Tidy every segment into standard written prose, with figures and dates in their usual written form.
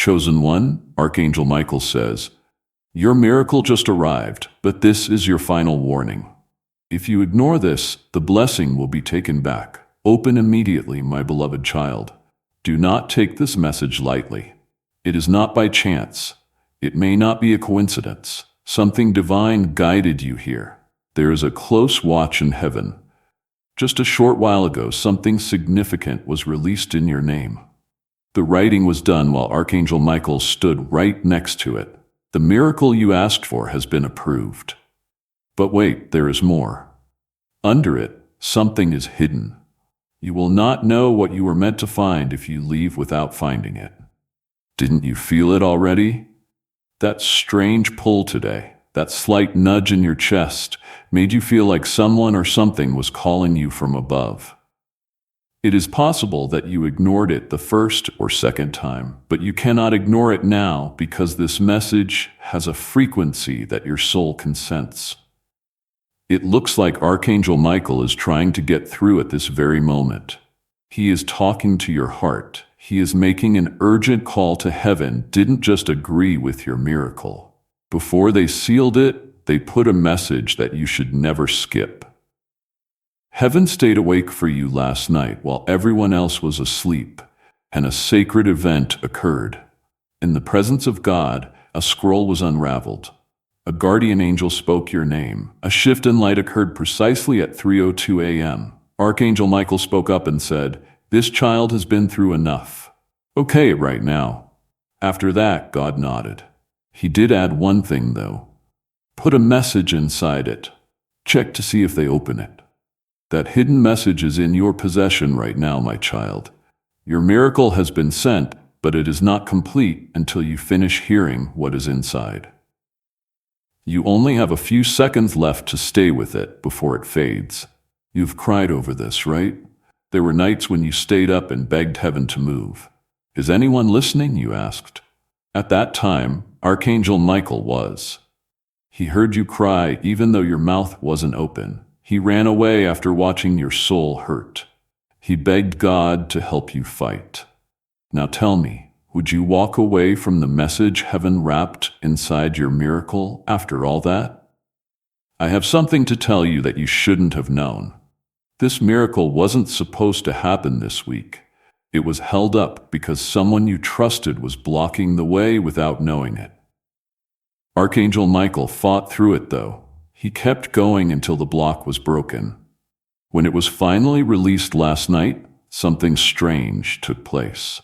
Chosen one, Archangel Michael says, your miracle just arrived, but this is your final warning. If you ignore this, the blessing will be taken back. Open immediately, my beloved child. Do not take this message lightly. It is not by chance. It may not be a coincidence. Something divine guided you here. There is a close watch in heaven. Just a short while ago, something significant was released in your name. The writing was done while Archangel Michael stood right next to it. The miracle you asked for has been approved. But wait, there is more. Under it, something is hidden. You will not know what you were meant to find if you leave without finding it. Didn't you feel it already? That strange pull today, that slight nudge in your chest, made you feel like someone or something was calling you from above. It is possible that you ignored it the first or second time, but you cannot ignore it now because this message has a frequency that your soul can sense. It looks like Archangel Michael is trying to get through at this very moment. He is talking to your heart. He is making an urgent call to heaven. Didn't just agree with your miracle. Before they sealed it, they put a message that you should never skip. Heaven stayed awake for you last night while everyone else was asleep, and a sacred event occurred. In the presence of God, a scroll was unraveled. A guardian angel spoke your name. A shift in light occurred precisely at 3:02 a.m. Archangel Michael spoke up and said, "This child has been through enough. Okay it right now." After that, God nodded. He did add one thing, though. Put a message inside it. Check to see if they open it. That hidden message is in your possession right now, my child. Your miracle has been sent, but it is not complete until you finish hearing what is inside. You only have a few seconds left to stay with it before it fades. You've cried over this, right? There were nights when you stayed up and begged heaven to move. Is anyone listening, you asked? At that time, Archangel Michael was. He heard you cry even though your mouth wasn't open. He ran away after watching your soul hurt. He begged God to help you fight. Now tell me, would you walk away from the message heaven wrapped inside your miracle after all that? I have something to tell you that you shouldn't have known. This miracle wasn't supposed to happen this week. It was held up because someone you trusted was blocking the way without knowing it. Archangel Michael fought through it, though. He kept going until the block was broken. When it was finally released last night, something strange took place.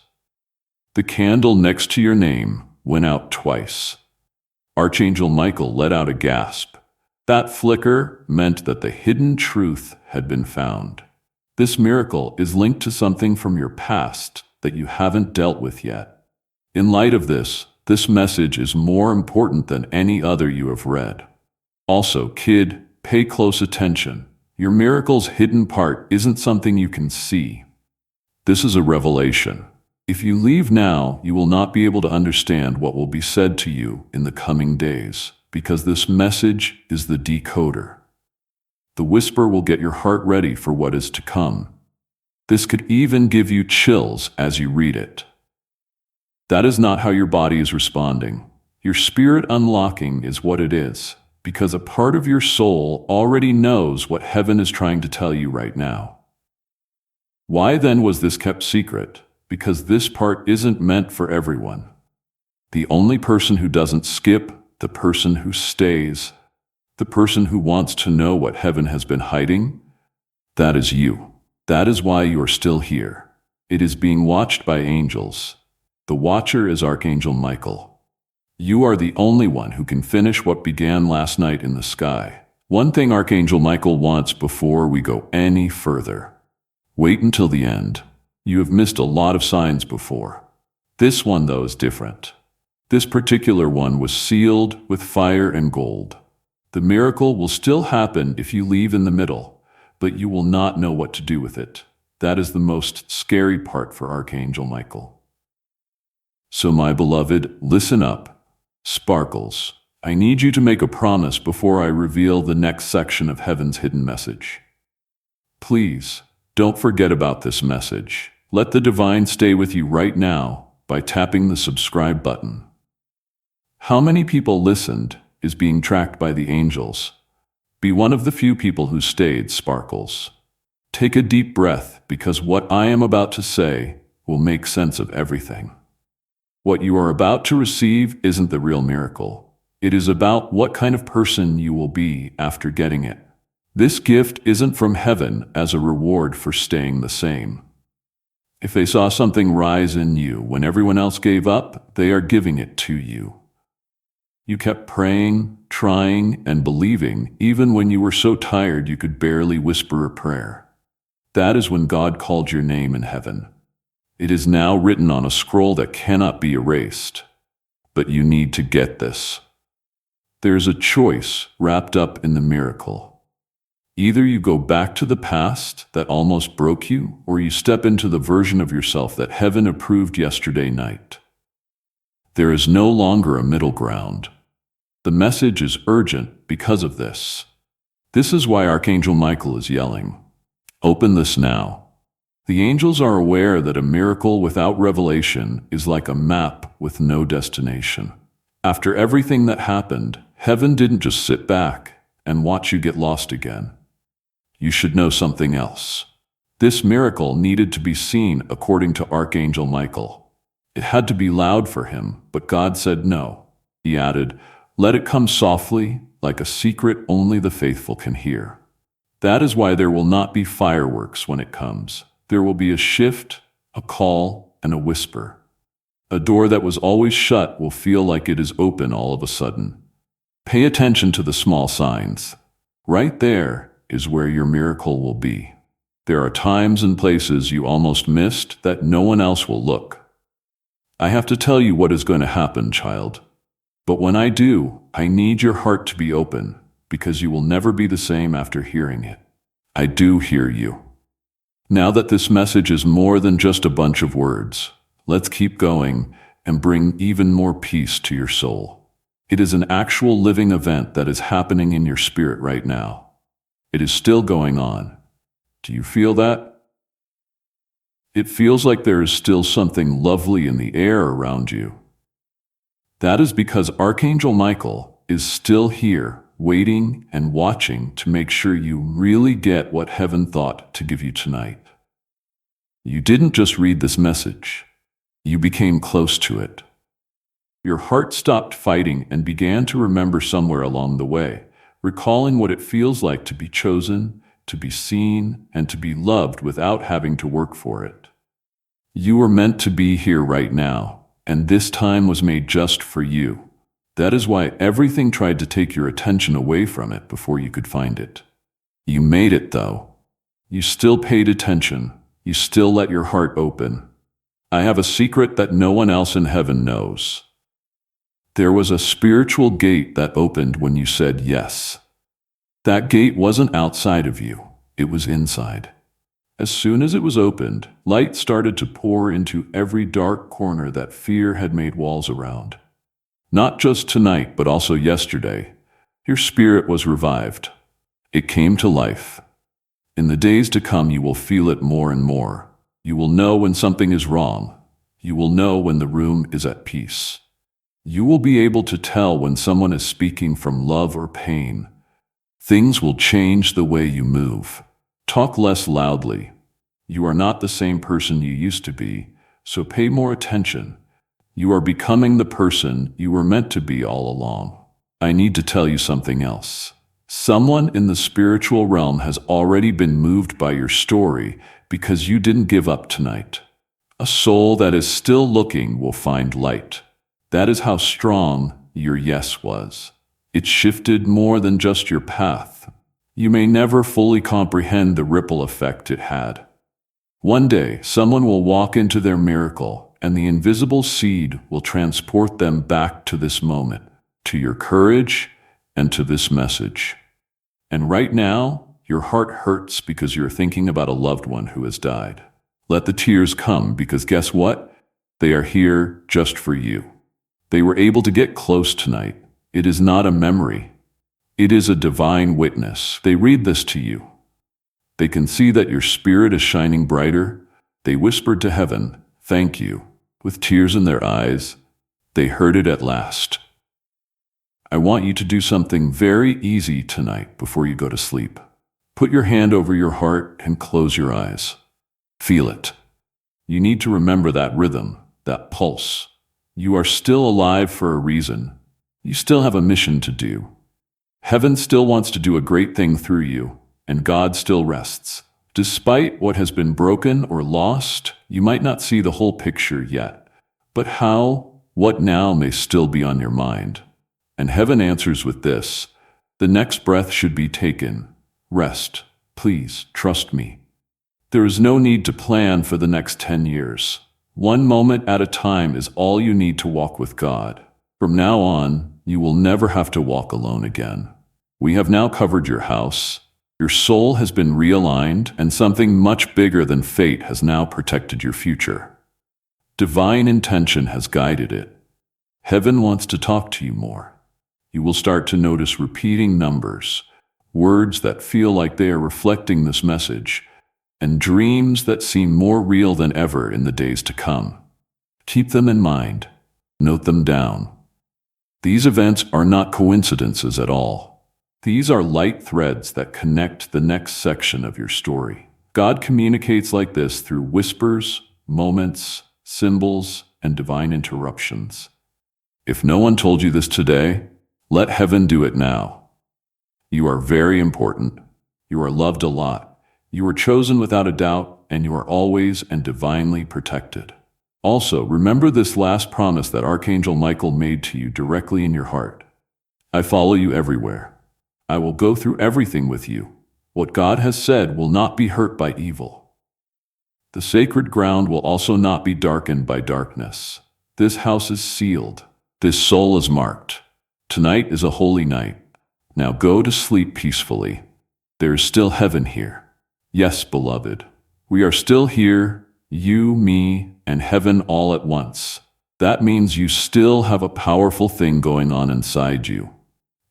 The candle next to your name went out twice. Archangel Michael let out a gasp. That flicker meant that the hidden truth had been found. This miracle is linked to something from your past that you haven't dealt with yet. In light of this message is more important than any other you have read. Also, kid, pay close attention. Your miracle's hidden part isn't something you can see. This is a revelation. If you leave now, you will not be able to understand what will be said to you in the coming days, because this message is the decoder. The whisper will get your heart ready for what is to come. This could even give you chills as you read it. That is not how your body is responding. Your spirit unlocking is what it is, because a part of your soul already knows what heaven is trying to tell you right now. Why then was this kept secret? Because this part isn't meant for everyone. The only person who doesn't skip, the person who stays, the person who wants to know what heaven has been hiding, that is you. That is why you are still here. It is being watched by angels. The watcher is Archangel Michael. You are the only one who can finish what began last night in the sky. One thing Archangel Michael wants before we go any further. Wait until the end. You have missed a lot of signs before. This one, though, is different. This particular one was sealed with fire and gold. The miracle will still happen if you leave in the middle, but you will not know what to do with it. That is the most scary part for Archangel Michael. So, my beloved, listen up. Sparkles, I need you to make a promise before I reveal the next section of heaven's hidden message. Please, don't forget about this message. Let the divine stay with you right now, by tapping the subscribe button. How many people listened is being tracked by the angels. Be one of the few people who stayed, Sparkles. Take a deep breath, because what I am about to say will make sense of everything. What you are about to receive isn't the real miracle. It is about what kind of person you will be after getting it. This gift isn't from heaven as a reward for staying the same. If they saw something rise in you when everyone else gave up, they are giving it to you. You kept praying, trying, and believing, even when you were so tired you could barely whisper a prayer. That is when God called your name in heaven. It is now written on a scroll that cannot be erased. But you need to get this. There is a choice wrapped up in the miracle. Either you go back to the past that almost broke you, or you step into the version of yourself that heaven approved yesterday night. There is no longer a middle ground. The message is urgent because of this. This is why Archangel Michael is yelling, "Open this now." The angels are aware that a miracle without revelation is like a map with no destination. After everything that happened, heaven didn't just sit back and watch you get lost again. You should know something else. This miracle needed to be seen according to Archangel Michael. It had to be loud for him, but God said no. He added, "Let it come softly, like a secret only the faithful can hear." That is why there will not be fireworks when it comes. There will be a shift, a call, and a whisper. A door that was always shut will feel like it is open all of a sudden. Pay attention to the small signs. Right there is where your miracle will be. There are times and places you almost missed that no one else will look. I have to tell you what is going to happen, child. But when I do, I need your heart to be open, because you will never be the same after hearing it. I do hear you. Now that this message is more than just a bunch of words, let's keep going and bring even more peace to your soul. It is an actual living event that is happening in your spirit right now. It is still going on. Do you feel that? It feels like there is still something lovely in the air around you. That is because Archangel Michael is still here, waiting and watching to make sure you really get what heaven thought to give you tonight. You didn't just read this message. You became close to it. Your heart stopped fighting and began to remember somewhere along the way, recalling what it feels like to be chosen, to be seen, and to be loved without having to work for it. You were meant to be here right now, and this time was made just for you. That is why everything tried to take your attention away from it before you could find it. You made it, though. You still paid attention. You still let your heart open. I have a secret that no one else in heaven knows. There was a spiritual gate that opened when you said yes. That gate wasn't outside of you. It was inside. As soon as it was opened, light started to pour into every dark corner that fear had made walls around. Not just tonight, but also yesterday. Your spirit was revived. It came to life. In the days to come, you will feel it more and more. You will know when something is wrong. You will know when the room is at peace. You will be able to tell when someone is speaking from love or pain. Things will change the way you move. Talk less loudly. You are not the same person you used to be, so pay more attention. You are becoming the person you were meant to be all along. I need to tell you something else. Someone in the spiritual realm has already been moved by your story because you didn't give up tonight. A soul that is still looking will find light. That is how strong your yes was. It shifted more than just your path. You may never fully comprehend the ripple effect it had. One day, someone will walk into their miracle, and the invisible seed will transport them back to this moment, to your courage, and to this message. And right now, your heart hurts because you're thinking about a loved one who has died. Let the tears come, because guess what? They are here just for you. They were able to get close tonight. It is not a memory. It is a divine witness. They read this to you. They can see that your spirit is shining brighter. They whispered to heaven, "Thank you." With tears in their eyes, they heard it at last. I want you to do something very easy tonight before you go to sleep. Put your hand over your heart and close your eyes. Feel it. You need to remember that rhythm, that pulse. You are still alive for a reason. You still have a mission to do. Heaven still wants to do a great thing through you, and God still rests. Despite what has been broken or lost, you might not see the whole picture yet. But what now may still be on your mind. And heaven answers with this: the next breath should be taken. Rest. Please, trust me. There is no need to plan for the next 10 years. One moment at a time is all you need to walk with God. From now on, you will never have to walk alone again. We have now covered your house. Your soul has been realigned, and something much bigger than fate has now protected your future. Divine intention has guided it. Heaven wants to talk to you more. You will start to notice repeating numbers, words that feel like they are reflecting this message, and dreams that seem more real than ever in the days to come. Keep them in mind. Note them down. These events are not coincidences at all. These are light threads that connect the next section of your story. God communicates like this through whispers, moments, symbols, and divine interruptions. If no one told you this today, let heaven do it now. You are very important. You are loved a lot. You are chosen without a doubt, and you are always and divinely protected. Also, remember this last promise that Archangel Michael made to you directly in your heart. I follow you everywhere. I will go through everything with you. What God has said will not be hurt by evil. The sacred ground will also not be darkened by darkness. This house is sealed. This soul is marked. Tonight is a holy night. Now go to sleep peacefully. There is still heaven here. Yes, beloved. We are still here, you, me, and heaven all at once. That means you still have a powerful thing going on inside you.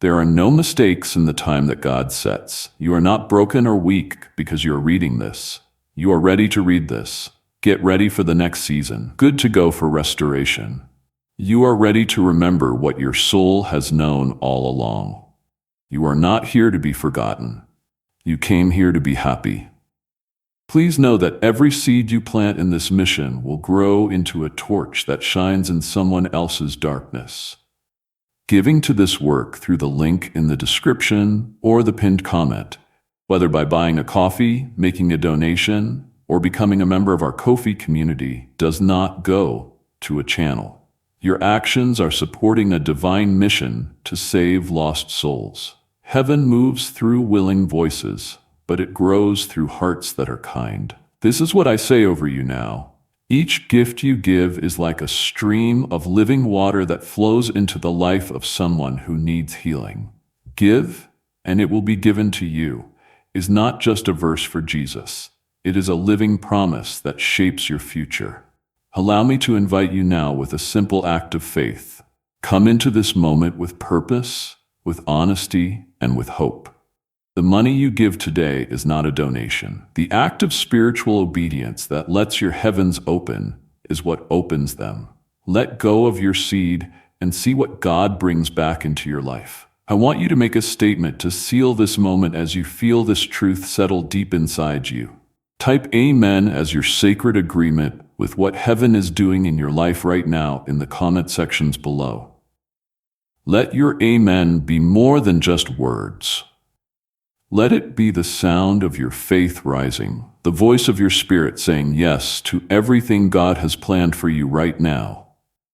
There are no mistakes in the time that God sets. You are not broken or weak because you are reading this. You are ready to read this. Get ready for the next season. Good to go for restoration. You are ready to remember what your soul has known all along. You are not here to be forgotten. You came here to be happy. Please know that every seed you plant in this mission will grow into a torch that shines in someone else's darkness. Giving to this work through the link in the description or the pinned comment, whether by buying a coffee, making a donation, or becoming a member of our Ko-fi community, does not go to a channel. Your actions are supporting a divine mission to save lost souls. Heaven moves through willing voices, but it grows through hearts that are kind. This is what I say over you now. Each gift you give is like a stream of living water that flows into the life of someone who needs healing. Give, and it will be given to you, is not just a verse for Jesus. It is a living promise that shapes your future. Allow me to invite you now with a simple act of faith. Come into this moment with purpose, with honesty, and with hope. The money you give today is not a donation. The act of spiritual obedience that lets your heavens open is what opens them. Let go of your seed and see what God brings back into your life. I want you to make a statement to seal this moment as you feel this truth settle deep inside you. Type Amen as your sacred agreement with what heaven is doing in your life right now in the comment sections below. Let your Amen be more than just words. Let it be the sound of your faith rising, the voice of your spirit saying yes to everything God has planned for you right now.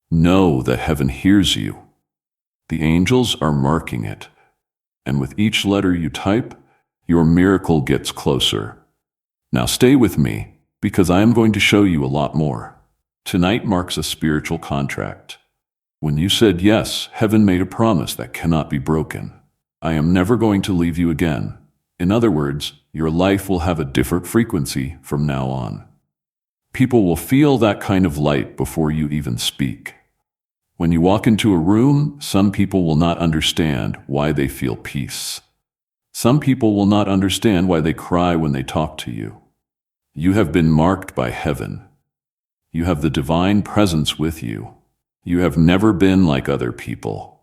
Know that heaven hears you. The angels are marking it, and with each letter you type, your miracle gets closer. Now stay with me, because I am going to show you a lot more. Tonight marks a spiritual contract. When you said yes, heaven made a promise that cannot be broken. I am never going to leave you again. In other words, your life will have a different frequency from now on. People will feel that kind of light before you even speak. When you walk into a room, some people will not understand why they feel peace. Some people will not understand why they cry when they talk to you. You have been marked by heaven. You have the divine presence with you. You have never been like other people.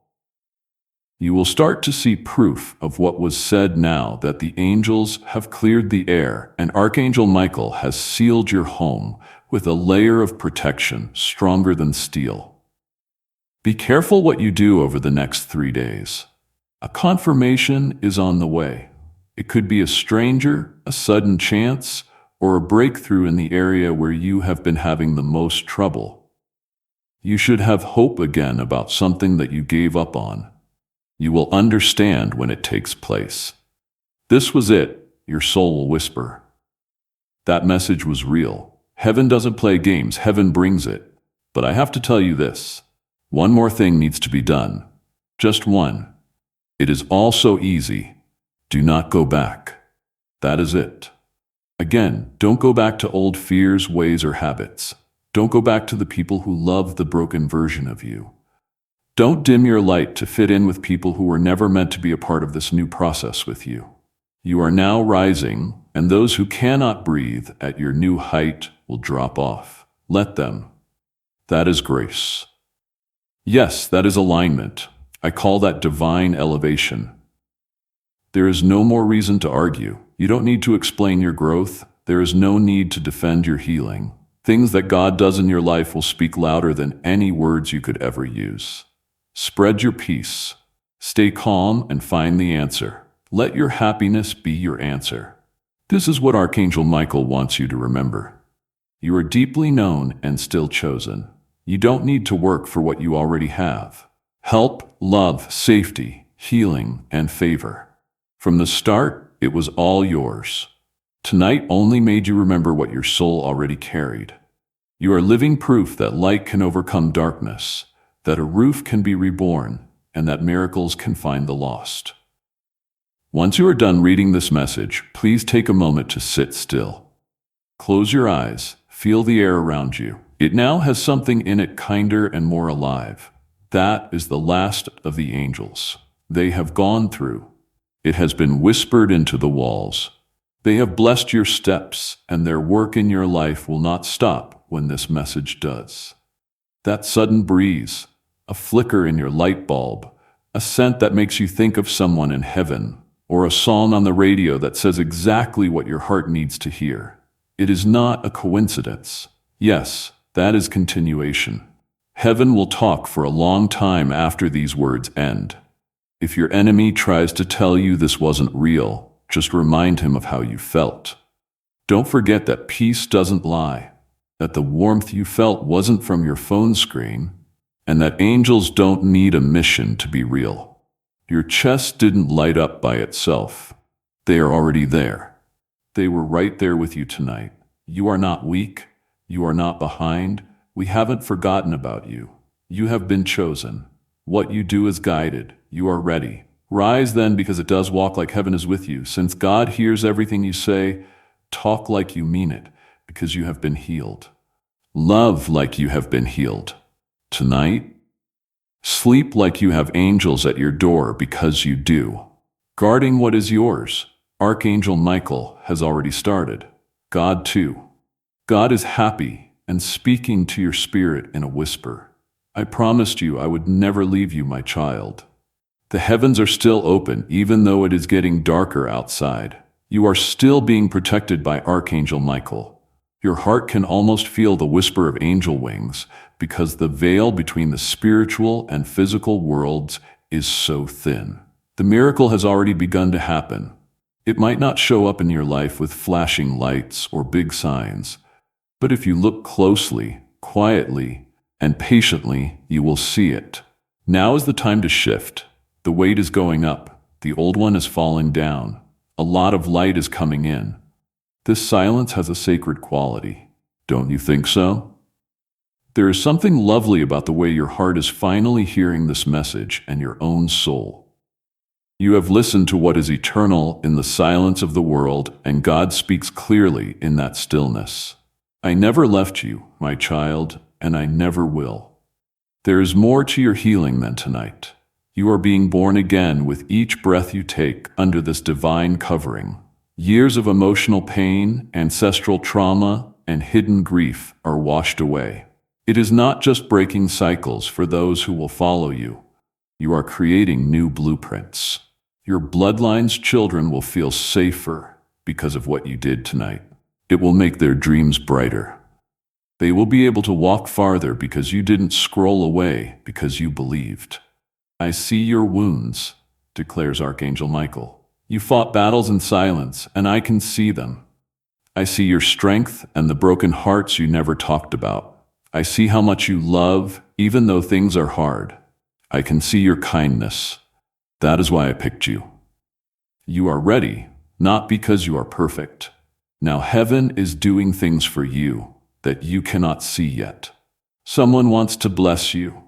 You will start to see proof of what was said now that the angels have cleared the air and Archangel Michael has sealed your home with a layer of protection stronger than steel. Be careful what you do over the next 3 days. A confirmation is on the way. It could be a stranger, a sudden chance, or a breakthrough in the area where you have been having the most trouble. You should have hope again about something that you gave up on. You will understand when it takes place. This was it, your soul will whisper. That message was real. Heaven doesn't play games, heaven brings it. But I have to tell you this. One more thing needs to be done. Just one. It is all so easy. Do not go back. That is it. Again, don't go back to old fears, ways, or habits. Don't go back to the people who love the broken version of you. Don't dim your light to fit in with people who were never meant to be a part of this new process with you. You are now rising, and those who cannot breathe at your new height will drop off. Let them. That is grace. Yes, that is alignment. I call that divine elevation. There is no more reason to argue. You don't need to explain your growth. There is no need to defend your healing. Things that God does in your life will speak louder than any words you could ever use. Spread your peace. Stay calm and find the answer. Let your happiness be your answer. This is what Archangel Michael wants you to remember. You are deeply known and still chosen. You don't need to work for what you already have. Help, love, safety, healing, and favor. From the start, it was all yours. Tonight only made you remember what your soul already carried. You are living proof that light can overcome darkness, that a roof can be reborn, and that miracles can find the lost. Once you are done reading this message, please take a moment to sit still. Close your eyes, feel the air around you. It now has something in it kinder and more alive. That is the last of the angels. They have gone through. It has been whispered into the walls. They have blessed your steps, and their work in your life will not stop when this message does. That sudden breeze, a flicker in your light bulb, a scent that makes you think of someone in heaven, or a song on the radio that says exactly what your heart needs to hear. It is not a coincidence. Yes, that is continuation. Heaven will talk for a long time after these words end. If your enemy tries to tell you this wasn't real, just remind him of how you felt. Don't forget that peace doesn't lie, that the warmth you felt wasn't from your phone screen, and that angels don't need a mission to be real. Your chest didn't light up by itself. They are already there. They were right there with you tonight. You are not weak. You are not behind. We haven't forgotten about you. You have been chosen. What you do is guided. You are ready. Rise then, because it does walk like heaven is with you. Since God hears everything you say, talk like you mean it, because you have been healed. Love like you have been healed. Tonight, sleep like you have angels at your door, because you do. Guarding what is yours, Archangel Michael has already started. God too. God is happy and speaking to your spirit in a whisper. I promised you I would never leave you, my child. The heavens are still open, even though it is getting darker outside. You are still being protected by Archangel Michael. Your heart can almost feel the whisper of angel wings, because the veil between the spiritual and physical worlds is so thin. The miracle has already begun to happen. It might not show up in your life with flashing lights or big signs, but if you look closely, quietly, and patiently, you will see it. Now is the time to shift. The weight is going up. The old one is falling down. A lot of light is coming in. This silence has a sacred quality. Don't you think so? There is something lovely about the way your heart is finally hearing this message and your own soul. You have listened to what is eternal in the silence of the world, and God speaks clearly in that stillness. I never left you, my child, and I never will. There is more to your healing than tonight. You are being born again with each breath you take under this divine covering. Years of emotional pain, ancestral trauma, and hidden grief are washed away. It is not just breaking cycles for those who will follow you. You are creating new blueprints. Your bloodline's children will feel safer because of what you did tonight. It will make their dreams brighter. They will be able to walk farther because you didn't scroll away because you believed. I see your wounds, declares Archangel Michael. You fought battles in silence, and I can see them. I see your strength and the broken hearts you never talked about. I see how much you love, even though things are hard. I can see your kindness. That is why I picked you. You are ready, not because you are perfect. Now heaven is doing things for you that you cannot see yet. Someone wants to bless you.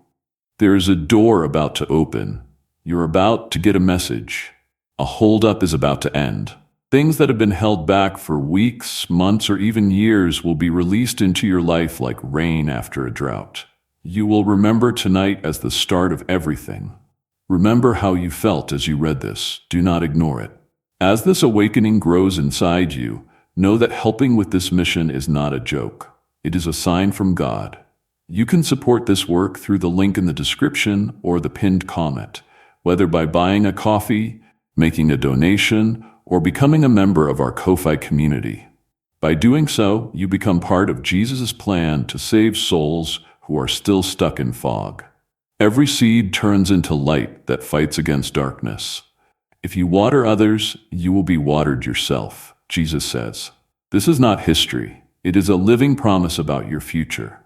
There is a door about to open. You're about to get a message. A holdup is about to end. Things that have been held back for weeks, months, or even years will be released into your life like rain after a drought. You will remember tonight as the start of everything. Remember how you felt as you read this. Do not ignore it. As this awakening grows inside you, know that helping with this mission is not a joke. It is a sign from God. You can support this work through the link in the description or the pinned comment, whether by buying a coffee, making a donation, or becoming a member of our Ko-Fi community. By doing so, you become part of Jesus' plan to save souls who are still stuck in fog. Every seed turns into light that fights against darkness. If you water others, you will be watered yourself, Jesus says. This is not history. It is a living promise about your future.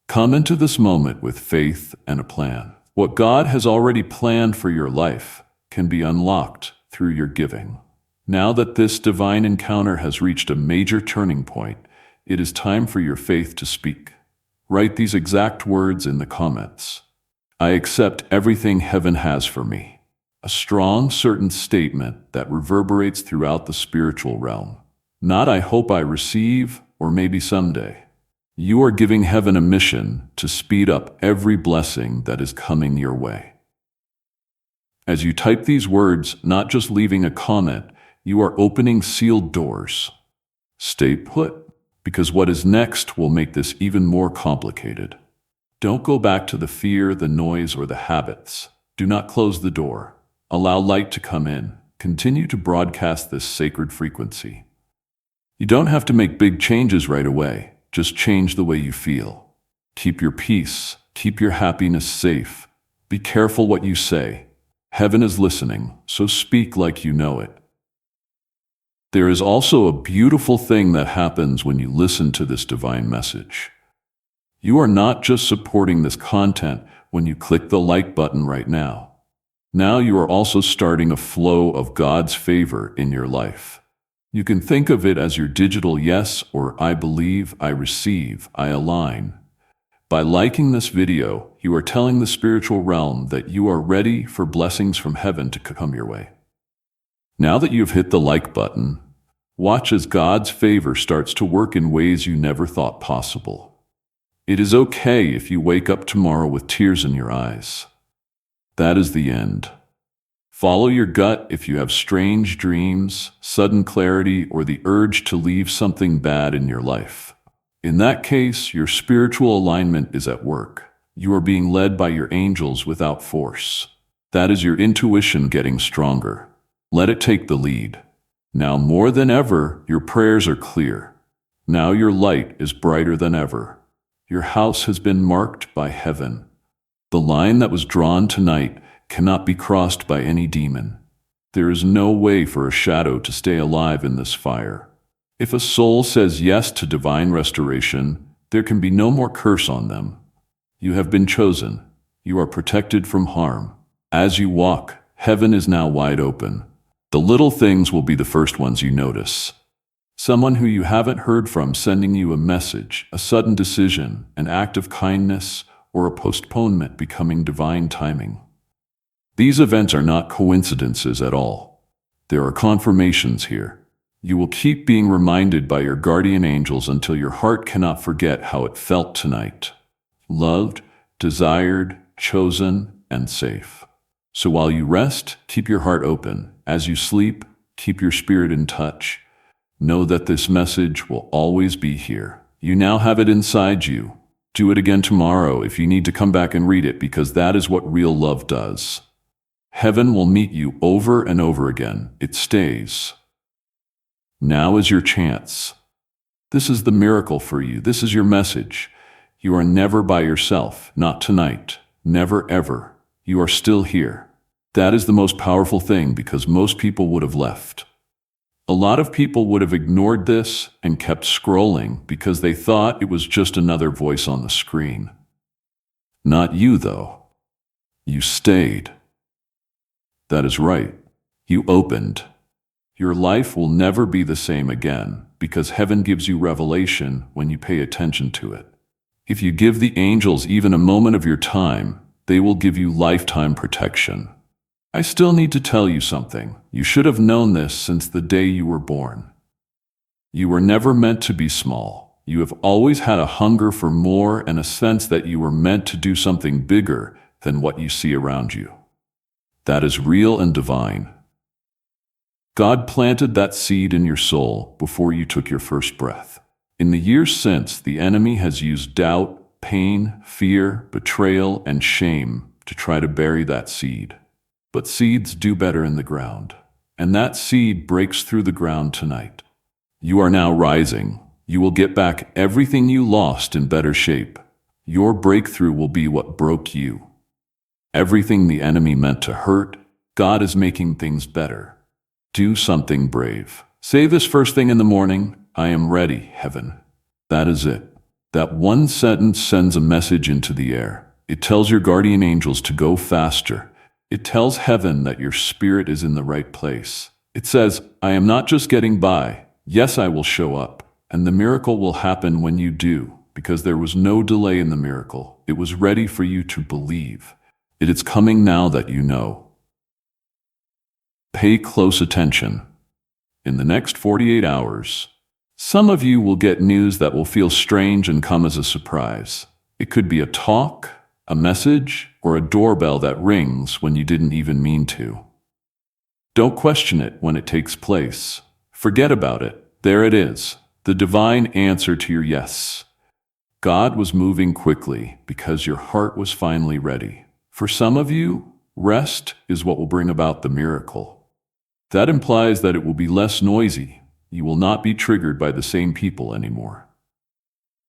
Come into this moment with faith and a plan. What God has already planned for your life can be unlocked through your giving. Now that this divine encounter has reached a major turning point, it is time for your faith to speak. Write these exact words in the comments. I accept everything heaven has for me. A strong, certain statement that reverberates throughout the spiritual realm. Not I hope I receive, or maybe someday. You are giving heaven a mission to speed up every blessing that is coming your way. As you type these words, not just leaving a comment, you are opening sealed doors. Stay put, because what is next will make this even more complicated. Don't go back to the fear, the noise, or the habits. Do not close the door. Allow light to come in. Continue to broadcast this sacred frequency. You don't have to make big changes right away. Just change the way you feel. Keep your peace. Keep your happiness safe. Be careful what you say. Heaven is listening, so speak like you know it. There is also a beautiful thing that happens when you listen to this divine message. You are not just supporting this content when you click the like button right now. Now you are also starting a flow of God's favor in your life. You can think of it as your digital yes or I believe, I receive, I align. By liking this video, you are telling the spiritual realm that you are ready for blessings from heaven to come your way. Now that you've hit the like button, watch as God's favor starts to work in ways you never thought possible. It is okay if you wake up tomorrow with tears in your eyes. That is the end. Follow your gut if you have strange dreams, sudden clarity, or the urge to leave something bad in your life. In that case, your spiritual alignment is at work. You are being led by your angels without force. That is your intuition getting stronger. Let it take the lead. Now more than ever, your prayers are clear. Now your light is brighter than ever. Your house has been marked by heaven. The line that was drawn tonight cannot be crossed by any demon. There is no way for a shadow to stay alive in this fire. If a soul says yes to divine restoration, there can be no more curse on them. You have been chosen. You are protected from harm. As you walk, heaven is now wide open. The little things will be the first ones you notice. Someone who you haven't heard from sending you a message, a sudden decision, an act of kindness, or a postponement becoming divine timing. These events are not coincidences at all. There are confirmations here. You will keep being reminded by your guardian angels until your heart cannot forget how it felt tonight. Loved, desired, chosen, and safe. So while you rest, keep your heart open. As you sleep, keep your spirit in touch. Know that this message will always be here. You now have it inside you. Do it again tomorrow if you need to come back and read it, because that is what real love does. Heaven will meet you over and over again. It stays. Now is your chance. This is the miracle for you. This is your message. You are never by yourself. Not tonight. Never ever. You are still here. That is the most powerful thing, because most people would have left. A lot of people would have ignored this and kept scrolling because they thought it was just another voice on the screen. Not you, though. You stayed. That is right. You opened. Your life will never be the same again, because heaven gives you revelation when you pay attention to it. If you give the angels even a moment of your time, they will give you lifetime protection. I still need to tell you something. You should have known this since the day you were born. You were never meant to be small. You have always had a hunger for more and a sense that you were meant to do something bigger than what you see around you. That is real and divine. God planted that seed in your soul before you took your first breath. In the years since, the enemy has used doubt, pain, fear, betrayal, and shame to try to bury that seed. But seeds do better in the ground, and that seed breaks through the ground tonight. You are now rising. You will get back everything you lost in better shape. Your breakthrough will be what broke you. Everything the enemy meant to hurt, God is making things better. Do something brave. Say this first thing in the morning: I am ready, heaven. That is it. That one sentence sends a message into the air. It tells your guardian angels to go faster. It tells heaven that your spirit is in the right place. It says, I am not just getting by. Yes, I will show up. And the miracle will happen when you do, because there was no delay in the miracle. It was ready for you to believe. It is coming now that you know. Pay close attention. In the next 48 hours, some of you will get news that will feel strange and come as a surprise. It could be a talk, a message, or a doorbell that rings when you didn't even mean to. Don't question it when it takes place. Forget about it. There it is, the divine answer to your yes. God was moving quickly because your heart was finally ready. For some of you, rest is what will bring about the miracle. That implies that it will be less noisy. You will not be triggered by the same people anymore.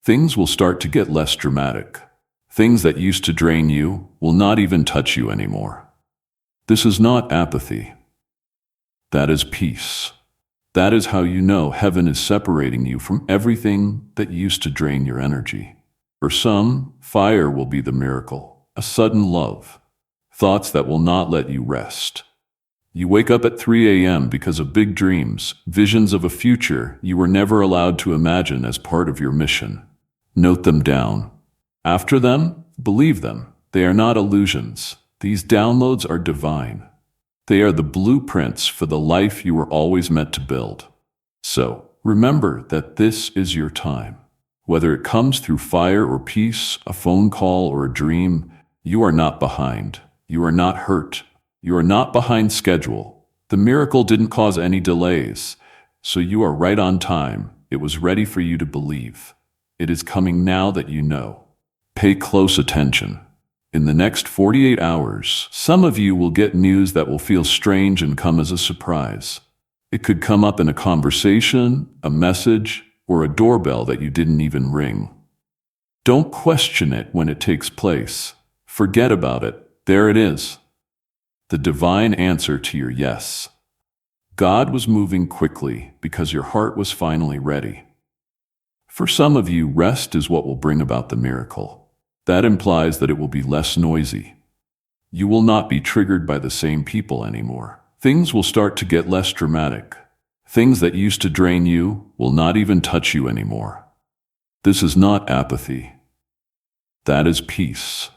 Things will start to get less dramatic. Things that used to drain you will not even touch you anymore. This is not apathy. That is peace. That is how you know heaven is separating you from everything that used to drain your energy. For some, fire will be the miracle, a sudden love, thoughts that will not let you rest. You wake up at 3 a.m. because of big dreams, visions of a future you were never allowed to imagine as part of your mission. Note them down. After them, believe them. They are not illusions. These downloads are divine. They are the blueprints for the life you were always meant to build. So, remember that this is your time. Whether it comes through fire or peace, a phone call or a dream, you are not behind. You are not hurt. You are not behind schedule. The miracle didn't cause any delays, so you are right on time. It was ready for you to believe. It is coming now that you know. Pay close attention. In the next 48 hours, some of you will get news that will feel strange and come as a surprise. It could come up in a conversation, a message, or a doorbell that you didn't even ring. Don't question it when it takes place. Forget about it. There it is. The divine answer to your yes. God was moving quickly because your heart was finally ready. For some of you, rest is what will bring about the miracle. That implies that it will be less noisy. You will not be triggered by the same people anymore. Things will start to get less dramatic. Things that used to drain you will not even touch you anymore. This is not apathy. That is peace.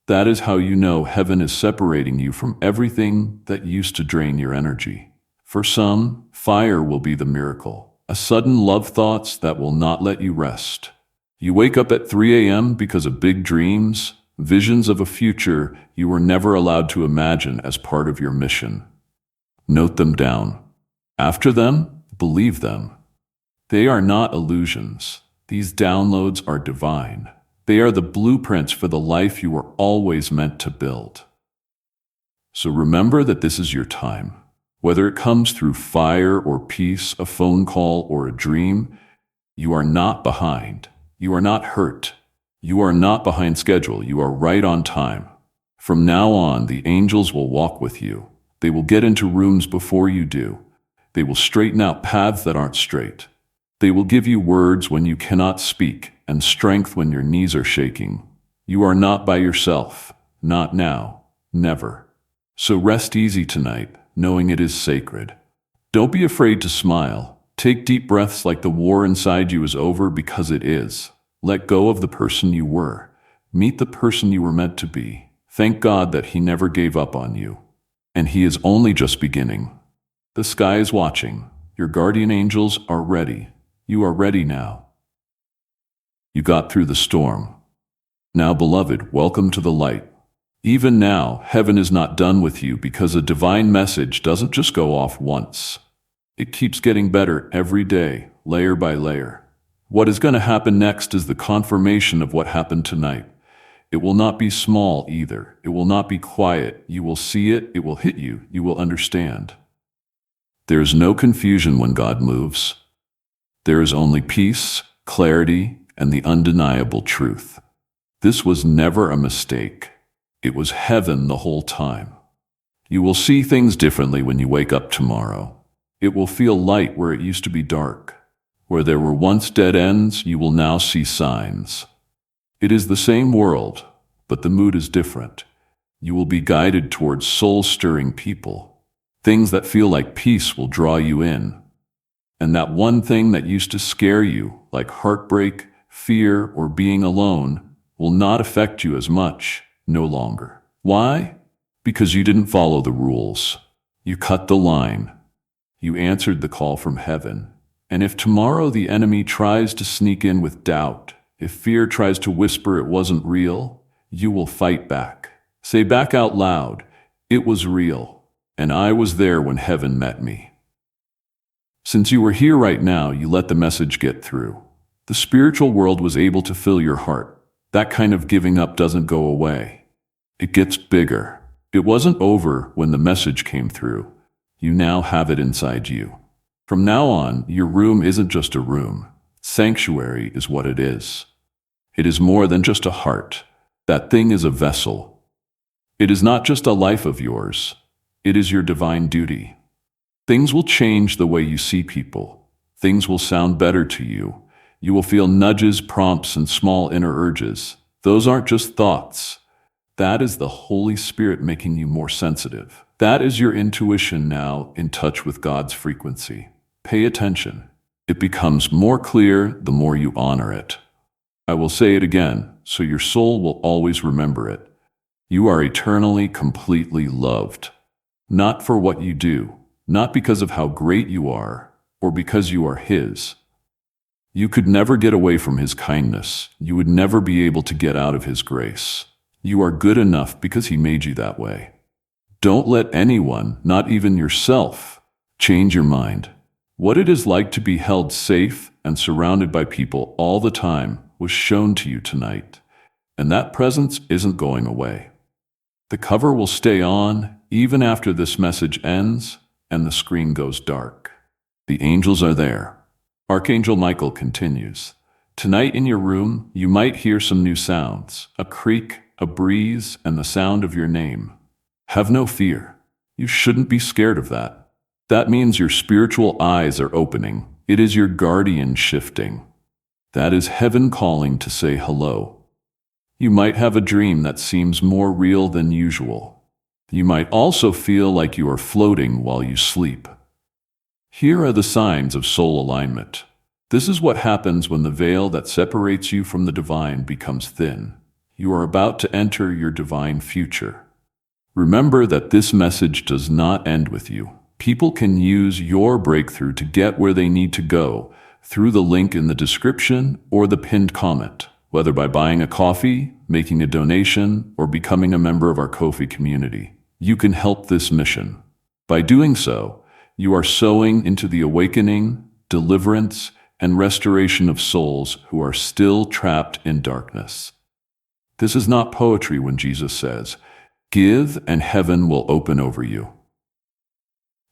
That is how you know heaven is separating you from everything that used to drain your energy. For some, fire will be the miracle, a sudden love thoughts that will not let you rest. You wake up at 3 a.m. because of big dreams, visions of a future you were never allowed to imagine as part of your mission. Note them down. After them, believe them. They are not illusions. These downloads are divine. They are the blueprints for the life you were always meant to build. So remember that this is your time. Whether it comes through fire or peace, a phone call or a dream, you are not behind. You are not hurt. You are not behind schedule. You are right on time. From now on, the angels will walk with you. They will get into rooms before you do. They will straighten out paths that aren't straight. They will give you words when you cannot speak and strength when your knees are shaking. You are not by yourself. Not now. Never. So rest easy tonight, knowing it is sacred. Don't be afraid to smile. Take deep breaths like the war inside you is over, because it is. Let go of the person you were. Meet the person you were meant to be. Thank God that He never gave up on you. And He is only just beginning. The sky is watching. Your guardian angels are ready. You are ready now. You got through the storm. Now, beloved, welcome to the light. Even now, heaven is not done with you, because a divine message doesn't just go off once. It keeps getting better every day, layer by layer. What is going to happen next is the confirmation of what happened tonight. It will not be small either. It will not be quiet. You will see it. It will hit you. You will understand. There is no confusion when God moves. There is only peace, clarity, and the undeniable truth. This was never a mistake. It was heaven the whole time. You will see things differently when you wake up tomorrow. It will feel light where it used to be dark. Where there were once dead ends, you will now see signs. It is the same world, but the mood is different. You will be guided towards soul-stirring people. Things that feel like peace will draw you in. And that one thing that used to scare you, like heartbreak, fear, or being alone, will not affect you as much. No longer. Why? Because you didn't follow the rules. You cut the line. You answered the call from heaven. And if tomorrow the enemy tries to sneak in with doubt, if fear tries to whisper it wasn't real, you will fight back. Say back out loud, it was real, and I was there when heaven met me. Since you were here right now, you let the message get through. The spiritual world was able to fill your heart. That kind of giving up doesn't go away. It gets bigger. It wasn't over when the message came through. You now have it inside you. From now on, your room isn't just a room. Sanctuary is what it is. It is more than just a heart. That thing is a vessel. It is not just a life of yours. It is your divine duty. Things will change the way you see people. Things will sound better to you. You will feel nudges, prompts, and small inner urges. Those aren't just thoughts. That is the Holy Spirit making you more sensitive. That is your intuition now in touch with God's frequency. Pay attention. It becomes more clear the more you honor it. I will say it again, so your soul will always remember it. You are eternally, completely loved. Not for what you do, not because of how great you are, or because you are His. You could never get away from His kindness. You would never be able to get out of His grace. You are good enough because He made you that way. Don't let anyone, not even yourself, change your mind. What it is like to be held safe and surrounded by people all the time was shown to you tonight, and that presence isn't going away. The cover will stay on even after this message ends and the screen goes dark. The angels are there. Archangel Michael continues. Tonight in your room, you might hear some new sounds, a creak, a breeze, and the sound of your name. Have no fear. You shouldn't be scared of that. That means your spiritual eyes are opening. It is your guardian shifting. That is heaven calling to say hello. You might have a dream that seems more real than usual. You might also feel like you are floating while you sleep. Here are the signs of soul alignment. This is what happens when the veil that separates you from the divine becomes thin. You are about to enter your divine future. Remember that this message does not end with you. People can use your breakthrough to get where they need to go through the link in the description or the pinned comment, whether by buying a coffee, making a donation, or becoming a member of our Ko-fi community. You can help this mission. By doing so, you are sowing into the awakening, deliverance, and restoration of souls who are still trapped in darkness. This is not poetry when Jesus says, "Give and heaven will open over you."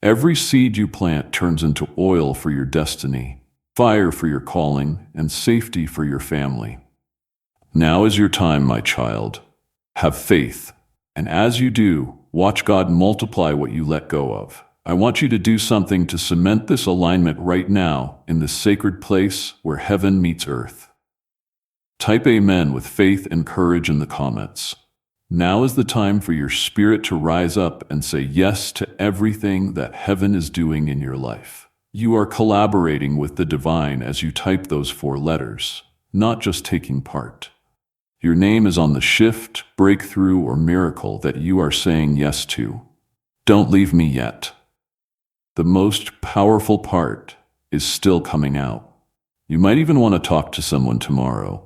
Every seed you plant turns into oil for your destiny, fire for your calling, and safety for your family. Now is your time, my child. Have faith, and as you do, watch God multiply what you let go of. I want you to do something to cement this alignment right now in this sacred place where heaven meets earth. Type Amen with faith and courage in the comments. Now is the time for your spirit to rise up and say yes to everything that heaven is doing in your life. You are collaborating with the divine as you type those 4 letters, not just taking part. Your name is on the shift, breakthrough, or miracle that you are saying yes to. Don't leave me yet. The most powerful part is still coming out. You might even want to talk to someone tomorrow.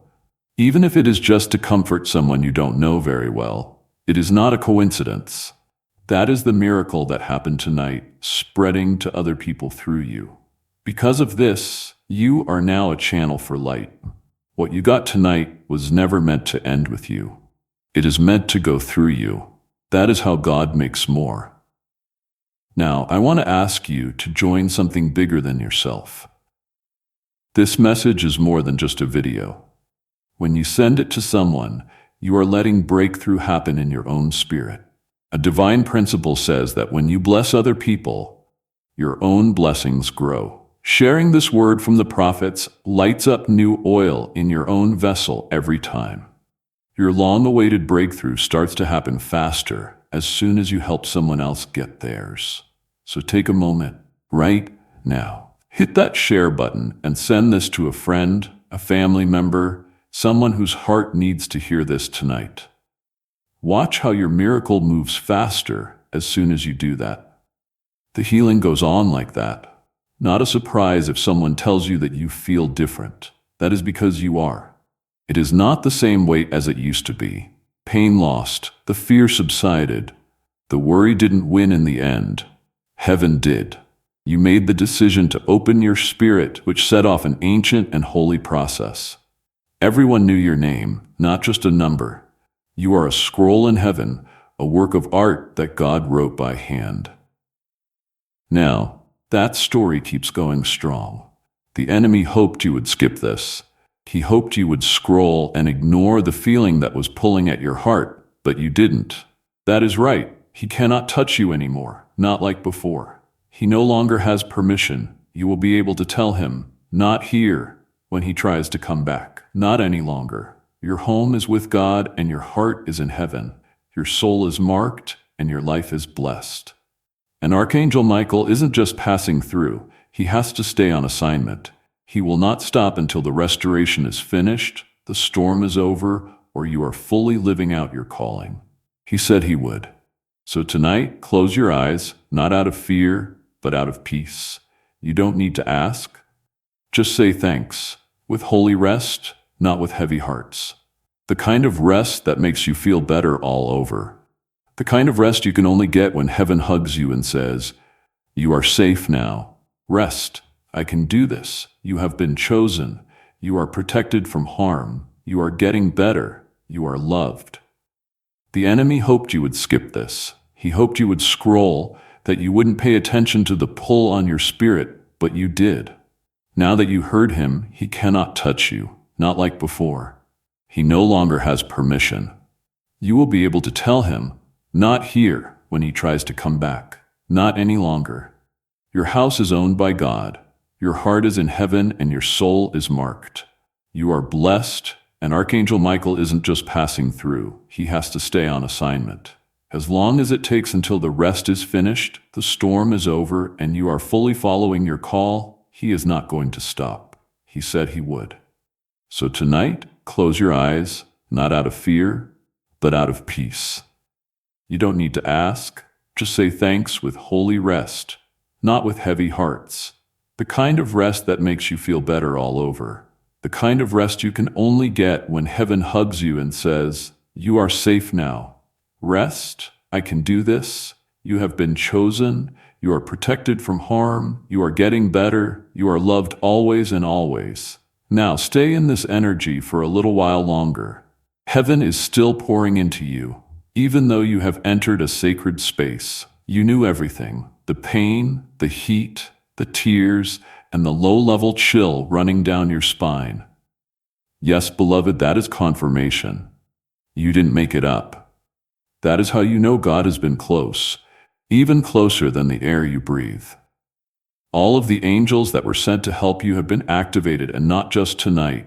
Even if it is just to comfort someone you don't know very well, it is not a coincidence. That is the miracle that happened tonight, spreading to other people through you. Because of this, you are now a channel for light. What you got tonight was never meant to end with you. It is meant to go through you. That is how God makes more. Now, I want to ask you to join something bigger than yourself. This message is more than just a video. When you send it to someone, you are letting breakthrough happen in your own spirit. A divine principle says that when you bless other people, your own blessings grow. Sharing this word from the prophets lights up new oil in your own vessel every time. Your long-awaited breakthrough starts to happen faster as soon as you help someone else get theirs. So take a moment right now. Hit that share button and send this to a friend, a family member, someone whose heart needs to hear this tonight. Watch how your miracle moves faster as soon as you do that. The healing goes on like that. Not a surprise if someone tells you that you feel different. That is because you are. It is not the same weight as it used to be. Pain lost, the fear subsided, the worry didn't win in the end. Heaven did. You made the decision to open your spirit, which set off an ancient and holy process. Everyone knew your name, not just a number. You are a scroll in heaven, a work of art that God wrote by hand. Now, that story keeps going strong. The enemy hoped you would skip this. He hoped you would scroll and ignore the feeling that was pulling at your heart, but you didn't. That is right. He cannot touch you anymore, not like before. He no longer has permission. You will be able to tell him, "Not here," when he tries to come back. Not any longer. Your home is with God and your heart is in heaven. Your soul is marked and your life is blessed. And Archangel Michael isn't just passing through. He has to stay on assignment. He will not stop until the restoration is finished, the storm is over, or you are fully living out your calling. He said he would. So tonight, close your eyes, not out of fear, but out of peace. You don't need to ask. Just say thanks, with holy rest, not with heavy hearts. The kind of rest that makes you feel better all over. The kind of rest you can only get when heaven hugs you and says, "You are safe now. Rest. I can do this. You have been chosen. You are protected from harm. You are getting better. You are loved." The enemy hoped you would skip this. He hoped you would scroll, that you wouldn't pay attention to the pull on your spirit, but you did. Now that you heard him, he cannot touch you, not like before. He no longer has permission. You will be able to tell him, "Not here," when he tries to come back. Not any longer. Your house is owned by God. Your heart is in heaven and your soul is marked. You are blessed, and Archangel Michael isn't just passing through. He has to stay on assignment. As long as it takes until the rest is finished, the storm is over, and you are fully following your call, he is not going to stop. He said he would. So tonight, close your eyes, not out of fear, but out of peace. You don't need to ask. Just say thanks with holy rest, not with heavy hearts. The kind of rest that makes you feel better all over. The kind of rest you can only get when heaven hugs you and says, "You are safe now. Rest. I can do this. You have been chosen. You are protected from harm. You are getting better. You are loved always and always. Now stay in this energy for a little while longer. Heaven is still pouring into you. Even though you have entered a sacred space, you knew everything. The pain, the heat, the tears, and the low-level chill running down your spine. Yes, beloved, that is confirmation. You didn't make it up. That is how you know God has been close, even closer than the air you breathe. All of the angels that were sent to help you have been activated, and not just tonight.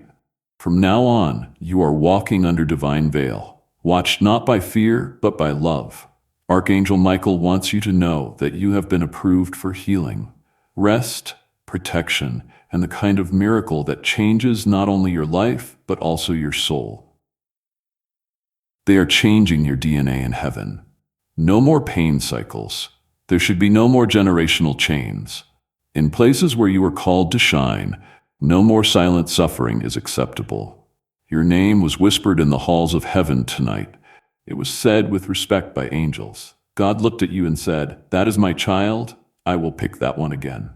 From now on, you are walking under divine veil, watched not by fear, but by love. Archangel Michael wants you to know that you have been approved for healing, rest, protection, and the kind of miracle that changes not only your life, but also your soul. They are changing your DNA in heaven. No more pain cycles. There should be no more generational chains. In places where you were called to shine, no more silent suffering is acceptable. Your name was whispered in the halls of heaven tonight. It was said with respect by angels. God looked at you and said, "That is my child. I will pick that one again."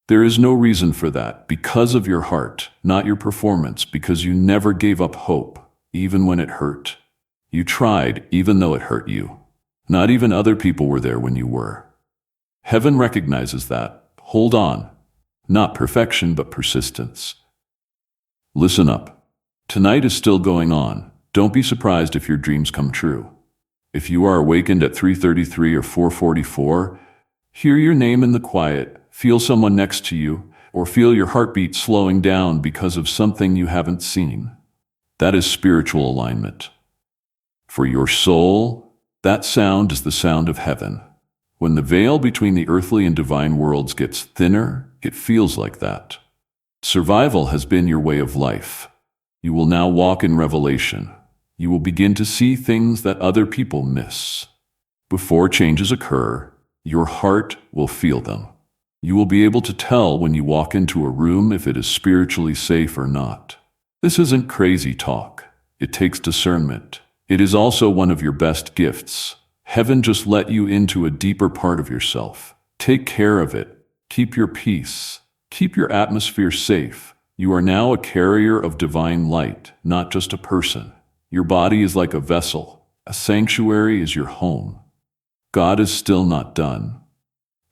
There is no reason for that, because of your heart, not your performance, because you never gave up hope, even when it hurt. You tried, even though it hurt you. Not even other people were there when you were. Heaven recognizes that. Hold on. Not perfection, but persistence. Listen up. Tonight is still going on. Don't be surprised if your dreams come true. If you are awakened at 3:33 or 4:44, hear your name in the quiet, feel someone next to you, or feel your heartbeat slowing down because of something you haven't seen. That is spiritual alignment. For your soul, that sound is the sound of heaven. When the veil between the earthly and divine worlds gets thinner, it feels like that. Survival has been your way of life. You will now walk in revelation. You will begin to see things that other people miss. Before changes occur, your heart will feel them. You will be able to tell when you walk into a room if it is spiritually safe or not. This isn't crazy talk. It takes discernment. It is also one of your best gifts. Heaven just let you into a deeper part of yourself. Take care of it. Keep your peace. Keep your atmosphere safe. You are now a carrier of divine light, not just a person. Your body is like a vessel. A sanctuary is your home. God is still not done.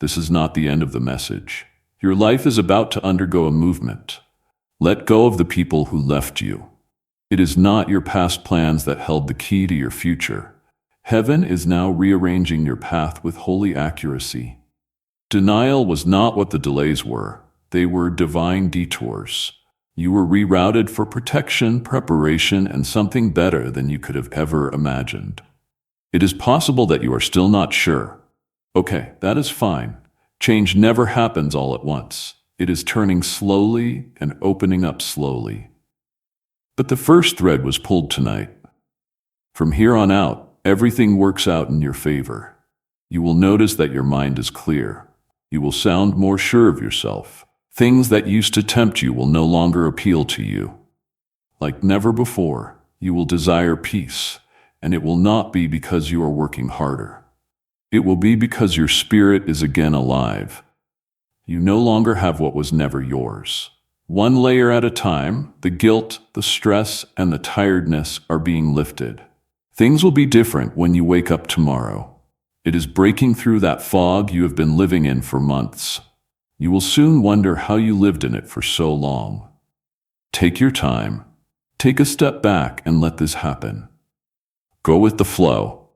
This is not the end of the message. Your life is about to undergo a movement. Let go of the people who left you. It is not your past plans that held the key to your future. Heaven is now rearranging your path with holy accuracy. Denial was not what the delays were. They were divine detours. You were rerouted for protection, preparation, and something better than you could have ever imagined. It is possible that you are still not sure. Okay, that is fine. Change never happens all at once. It is turning slowly and opening up slowly. But the first thread was pulled tonight. From here on out, everything works out in your favor. You will notice that your mind is clear. You will sound more sure of yourself. Things that used to tempt you will no longer appeal to you. Like never before, you will desire peace, and it will not be because you are working harder. It will be because your spirit is again alive. You no longer have what was never yours. One layer at a time, the guilt, the stress, and the tiredness are being lifted. Things will be different when you wake up tomorrow. It is breaking through that fog you have been living in for months. You will soon wonder how you lived in it for so long. Take your time. Take a step back and let this happen. Go with the flow.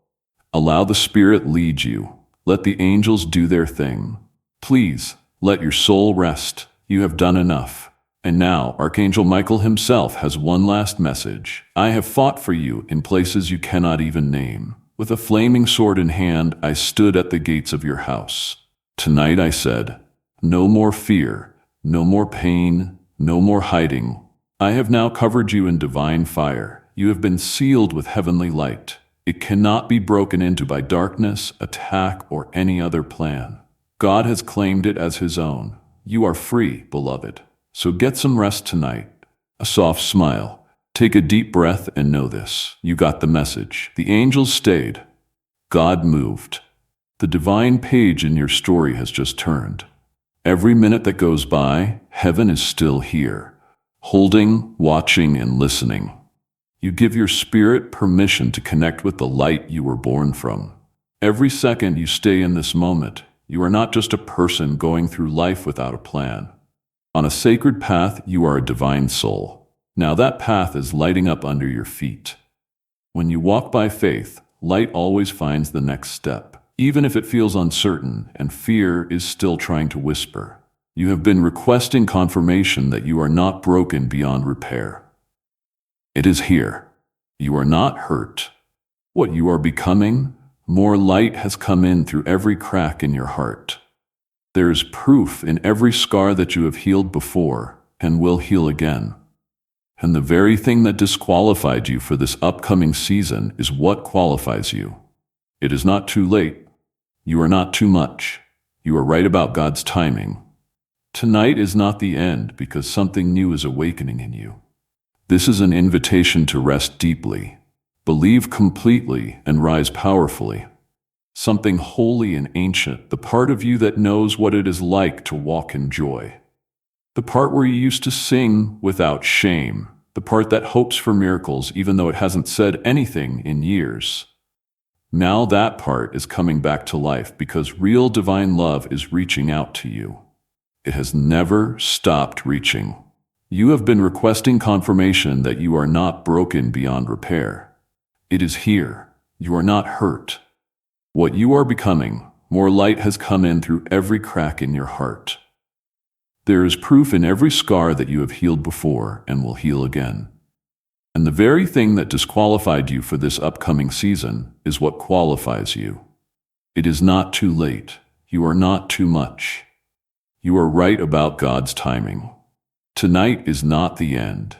Allow the Spirit lead you. Let the angels do their thing. Please, let your soul rest. You have done enough. And now, Archangel Michael himself has one last message. I have fought for you in places you cannot even name. With a flaming sword in hand, I stood at the gates of your house. Tonight I said, no more fear, no more pain, no more hiding. I have now covered you in divine fire. You have been sealed with heavenly light. It cannot be broken into by darkness, attack, or any other plan. God has claimed it as his own. You are free, beloved. So get some rest tonight. A soft smile. Take a deep breath and know this. You got the message. The angels stayed. God moved. The divine page in your story has just turned. Every minute that goes by, heaven is still here, holding, watching, and listening. You give your spirit permission to connect with the light you were born from. Every second you stay in this moment, you are not just a person going through life without a plan. On a sacred path, you are a divine soul. Now that path is lighting up under your feet. When you walk by faith, light always finds the next step, even if it feels uncertain and fear is still trying to whisper. You have been requesting confirmation that you are not broken beyond repair. It is here. You are not hurt. What you are becoming, more light has come in through every crack in your heart. There is proof in every scar that you have healed before and will heal again. And the very thing that disqualified you for this upcoming season is what qualifies you. It is not too late. You are not too much. You are right about God's timing. Tonight is not the end because something new is awakening in you. This is an invitation to rest deeply, believe completely, and rise powerfully. Something holy and ancient, the part of you that knows what it is like to walk in joy. The part where you used to sing without shame. The part that hopes for miracles even though it hasn't said anything in years. Now that part is coming back to life because real divine love is reaching out to you. It has never stopped reaching. You have been requesting confirmation that you are not broken beyond repair. It is here. You are not hurt. What you are becoming, more light has come in through every crack in your heart. There is proof in every scar that you have healed before and will heal again. And the very thing that disqualified you for this upcoming season is what qualifies you. It is not too late. You are not too much. You are right about God's timing. Tonight is not the end.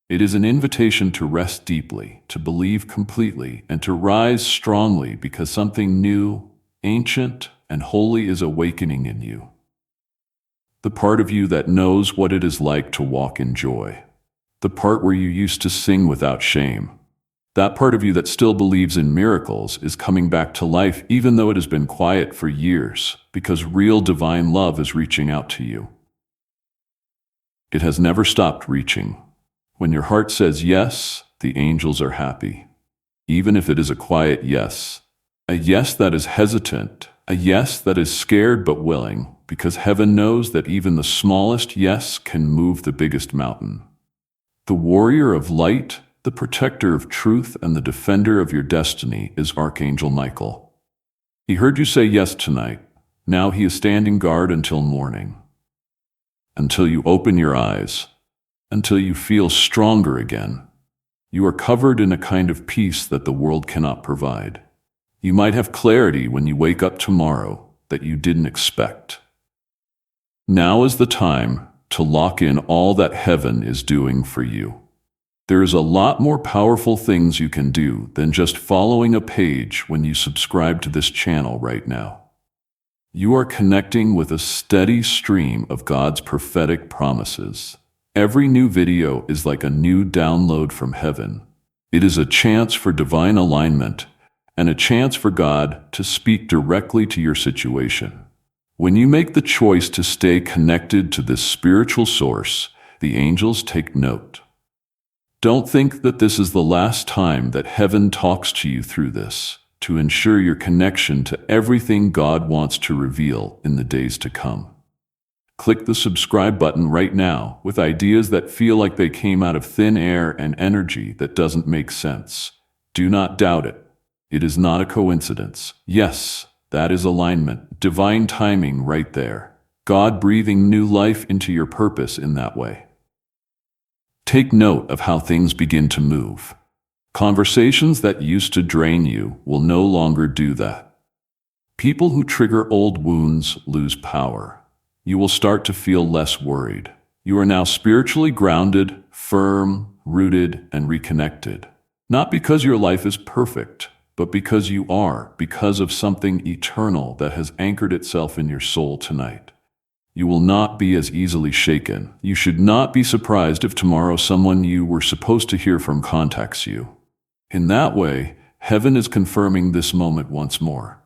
It is an invitation to rest deeply, to believe completely, and to rise strongly because something new, ancient, and holy is awakening in you. The part of you that knows what it is like to walk in joy. The part where you used to sing without shame. That part of you that still believes in miracles is coming back to life even though it has been quiet for years, because real divine love is reaching out to you. It has never stopped reaching. When your heart says yes, the angels are happy. Even if it is a quiet yes. A yes that is hesitant. A yes that is scared but willing, because heaven knows that even the smallest yes can move the biggest mountain. The warrior of light, the protector of truth, and the defender of your destiny is Archangel Michael. He heard you say yes tonight. Now he is standing guard until morning. Until you open your eyes, until you feel stronger again. You are covered in a kind of peace that the world cannot provide. You might have clarity when you wake up tomorrow that you didn't expect. Now is the time to lock in all that heaven is doing for you. There is a lot more powerful things you can do than just following a page when you subscribe to this channel right now. You are connecting with a steady stream of God's prophetic promises. Every new video is like a new download from heaven. It is a chance for divine alignment and a chance for God to speak directly to your situation. When you make the choice to stay connected to this spiritual source, the angels take note. Don't think that this is the last time that heaven talks to you through this, to ensure your connection to everything God wants to reveal in the days to come. Click the subscribe button right now with ideas that feel like they came out of thin air and energy that doesn't make sense. Do not doubt it. It is not a coincidence. Yes, that is alignment, divine timing right there. God breathing new life into your purpose in that way. Take note of how things begin to move. Conversations that used to drain you will no longer do that. People who trigger old wounds lose power. You will start to feel less worried. You are now spiritually grounded, firm, rooted, and reconnected. Not because your life is perfect, but because you are, because of something eternal that has anchored itself in your soul tonight. You will not be as easily shaken. You should not be surprised if tomorrow someone you were supposed to hear from contacts you. In that way, heaven is confirming this moment once more.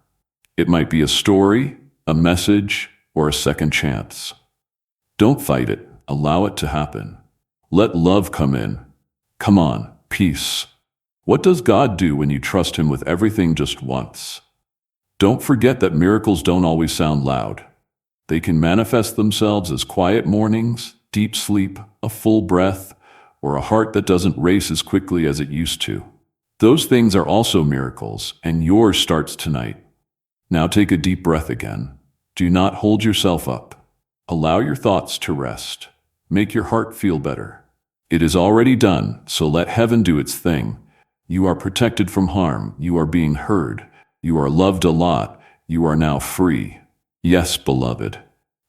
It might be a story, a message, or a second chance. Don't fight it. Allow it to happen. Let love come in. Come on, peace. What does God do when you trust Him with everything just once? Don't forget that miracles don't always sound loud. They can manifest themselves as quiet mornings, deep sleep, a full breath, or a heart that doesn't race as quickly as it used to. Those things are also miracles, and yours starts tonight. Now take a deep breath again. Do not hold yourself up. Allow your thoughts to rest. Make your heart feel better. It is already done, so let heaven do its thing. You are protected from harm. You are being heard. You are loved a lot. You are now free. Yes, beloved.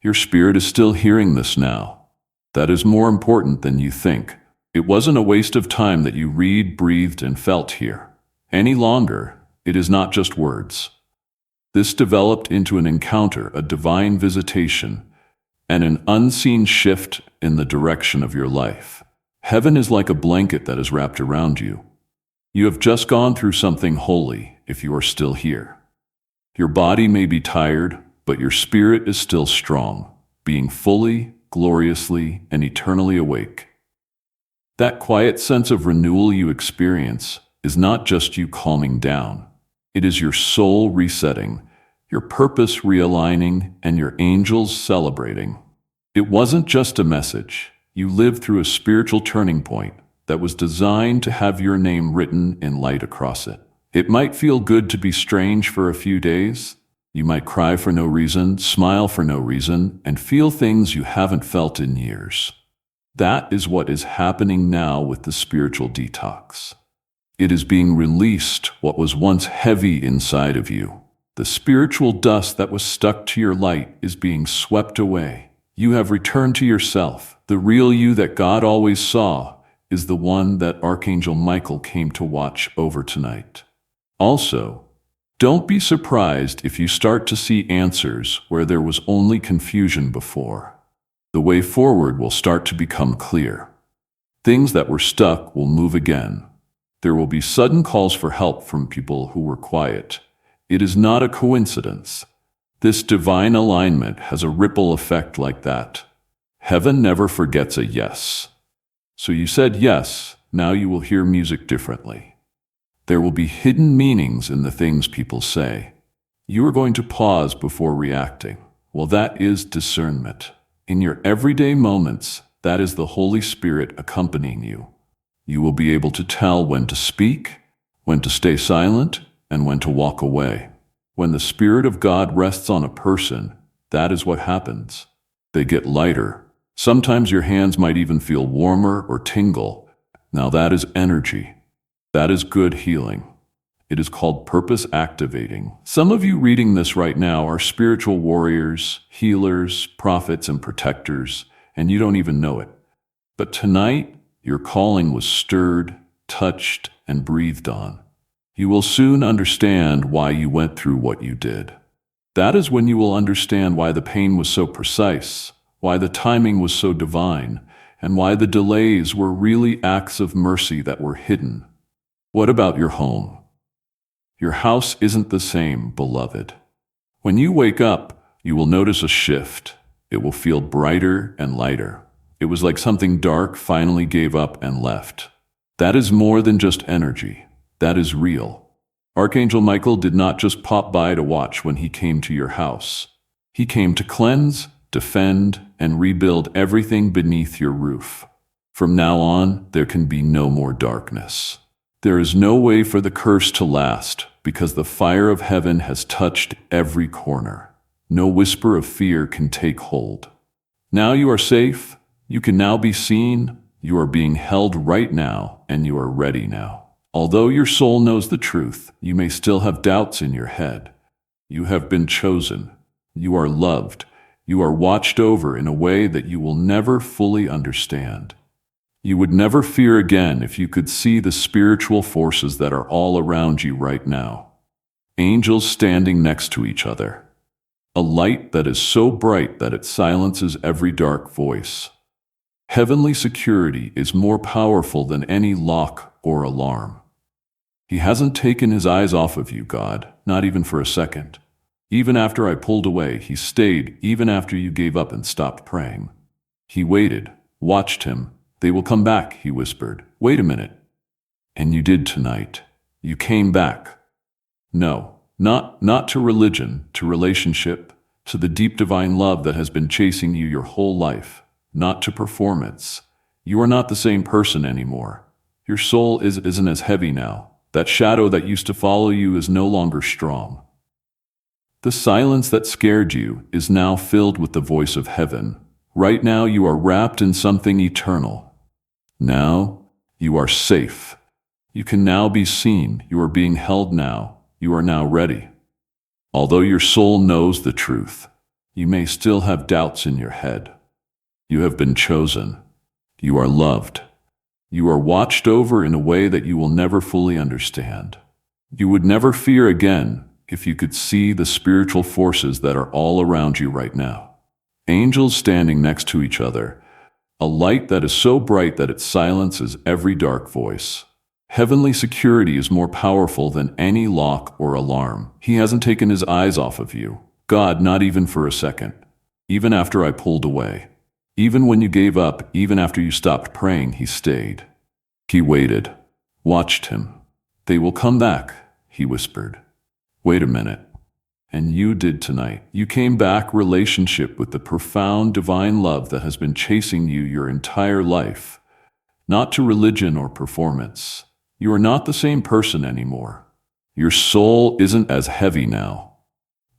Your spirit is still hearing this now. That is more important than you think. It wasn't a waste of time that you read, breathed, and felt here. Any longer, it is not just words. This developed into an encounter, a divine visitation, and an unseen shift in the direction of your life. Heaven is like a blanket that is wrapped around you. You have just gone through something holy if you are still here. Your body may be tired, but your spirit is still strong, being fully, gloriously, and eternally awake. That quiet sense of renewal you experience is not just you calming down. It is your soul resetting, your purpose realigning, and your angels celebrating. It wasn't just a message. You lived through a spiritual turning point that was designed to have your name written in light across it. It might feel good to be strange for a few days. You might cry for no reason, smile for no reason, and feel things you haven't felt in years. That is what is happening now with the spiritual detox. It is being released what was once heavy inside of you. The spiritual dust that was stuck to your light is being swept away. You have returned to yourself. The real you that God always saw is the one that Archangel Michael came to watch over tonight. Also, don't be surprised if you start to see answers where there was only confusion before. The way forward will start to become clear. Things that were stuck will move again. There will be sudden calls for help from people who were quiet. It is not a coincidence. This divine alignment has a ripple effect like that. Heaven never forgets a yes. So you said yes, now you will hear music differently. There will be hidden meanings in the things people say. You are going to pause before reacting. Well, that is discernment. In your everyday moments, that is the Holy Spirit accompanying you. You will be able to tell when to speak, when to stay silent, and when to walk away. When the Spirit of God rests on a person, that is what happens. They get lighter. Sometimes your hands might even feel warmer or tingle. Now that is energy. That is good healing. It is called purpose activating. Some of you reading this right now are spiritual warriors, healers, prophets, and protectors, and you don't even know it. But tonight, your calling was stirred, touched, and breathed on. You will soon understand why you went through what you did. That is when you will understand why the pain was so precise, why the timing was so divine, and why the delays were really acts of mercy that were hidden. What about your home? Your house isn't the same, beloved. When you wake up, you will notice a shift. It will feel brighter and lighter. It was like something dark finally gave up and left. That is more than just energy. That is real. Archangel Michael did not just pop by to watch when he came to your house. He came to cleanse, defend, and rebuild everything beneath your roof. From now on, there can be no more darkness. There is no way for the curse to last because the fire of heaven has touched every corner. No whisper of fear can take hold. Now you are safe. You can now be seen. You are being held right now, and you are ready now. Although your soul knows the truth, you may still have doubts in your head. You have been chosen. You are loved. You are watched over in a way that you will never fully understand. You would never fear again if you could see the spiritual forces that are all around you right now. Angels standing next to each other. A light that is so bright that it silences every dark voice. Heavenly security is more powerful than any lock or alarm. He hasn't taken his eyes off of you, God, not even for a second. Even after I pulled away, he stayed, even after you gave up and stopped praying. He waited, watched him. They will come back, he whispered. Wait a minute. And you did tonight. You came back. No, not to religion, to relationship, to the deep divine love that has been chasing you your whole life, not to performance. You are not the same person anymore. Your soul isn't as heavy now. That shadow that used to follow you is no longer strong. The silence that scared you is now filled with the voice of heaven. Right now you are wrapped in something eternal. Now you are safe. You can now be seen. You are being held now. You are now ready. Although your soul knows the truth, you may still have doubts in your head. You have been chosen. You are loved. You are watched over in a way that you will never fully understand. You would never fear again if you could see the spiritual forces that are all around you right now. Angels standing next to each other, a light that is so bright that it silences every dark voice. Heavenly security is more powerful than any lock or alarm. He hasn't taken his eyes off of you. God, not even for a second. Even after I pulled away. Even when you gave up, even after you stopped praying, he stayed. He waited, watched him. They will come back, he whispered. Wait a minute. And you did tonight. You came back, relationship with the profound divine love that has been chasing you your entire life. Not to religion or performance. You are not the same person anymore. Your soul isn't as heavy now.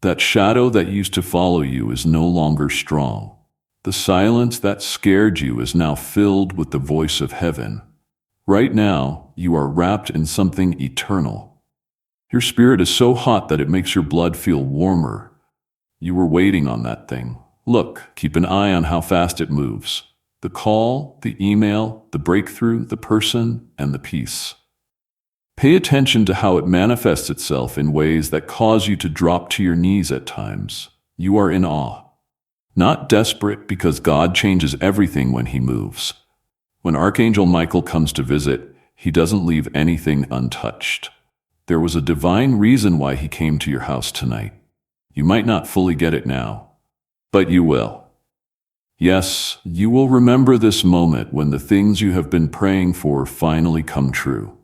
That shadow that used to follow you is no longer strong. The silence that scared you is now filled with the voice of heaven. Right now, you are wrapped in something eternal. Your spirit is so hot that it makes your blood feel warmer. You were waiting on that thing. Look, keep an eye on how fast it moves. The call, the email, the breakthrough, the person, and the peace. Pay attention to how it manifests itself in ways that cause you to drop to your knees at times. You are in awe. Not desperate, because God changes everything when he moves. When Archangel Michael comes to visit, he doesn't leave anything untouched. There was a divine reason why he came to your house tonight. You might not fully get it now, but you will. Yes, you will remember this moment when the things you have been praying for finally come true.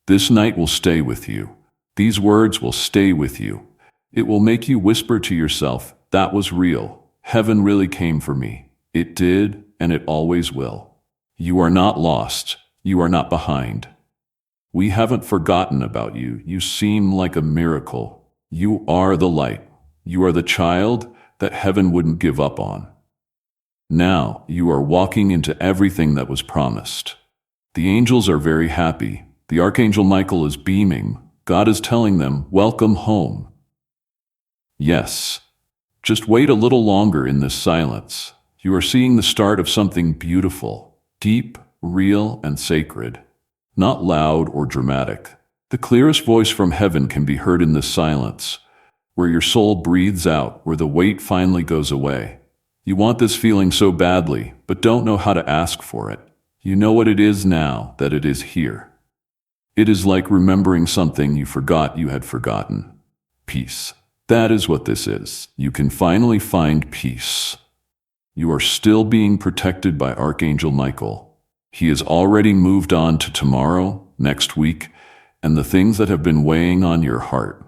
This night will stay with you. These words will stay with you. It will make you whisper to yourself, that was real. Heaven really came for me. It did, and it always will. You are not lost. You are not behind. We haven't forgotten about you. You seem like a miracle. You are the light. You are the child that heaven wouldn't give up on. Now you are walking into everything that was promised. The angels are very happy. The Archangel Michael is beaming. God is telling them, welcome home. Yes. Just wait a little longer in this silence. You are seeing the start of something beautiful, deep, real, and sacred. Not loud or dramatic. The clearest voice from heaven can be heard in this silence, where your soul breathes out, where the weight finally goes away. You want this feeling so badly, but don't know how to ask for it. You know what it is now, that it is here. It is like remembering something you forgot you had forgotten. Peace. That is what this is. You can finally find peace. You are still being protected by Archangel Michael. He has already moved on to tomorrow, next week, and the things that have been weighing on your heart.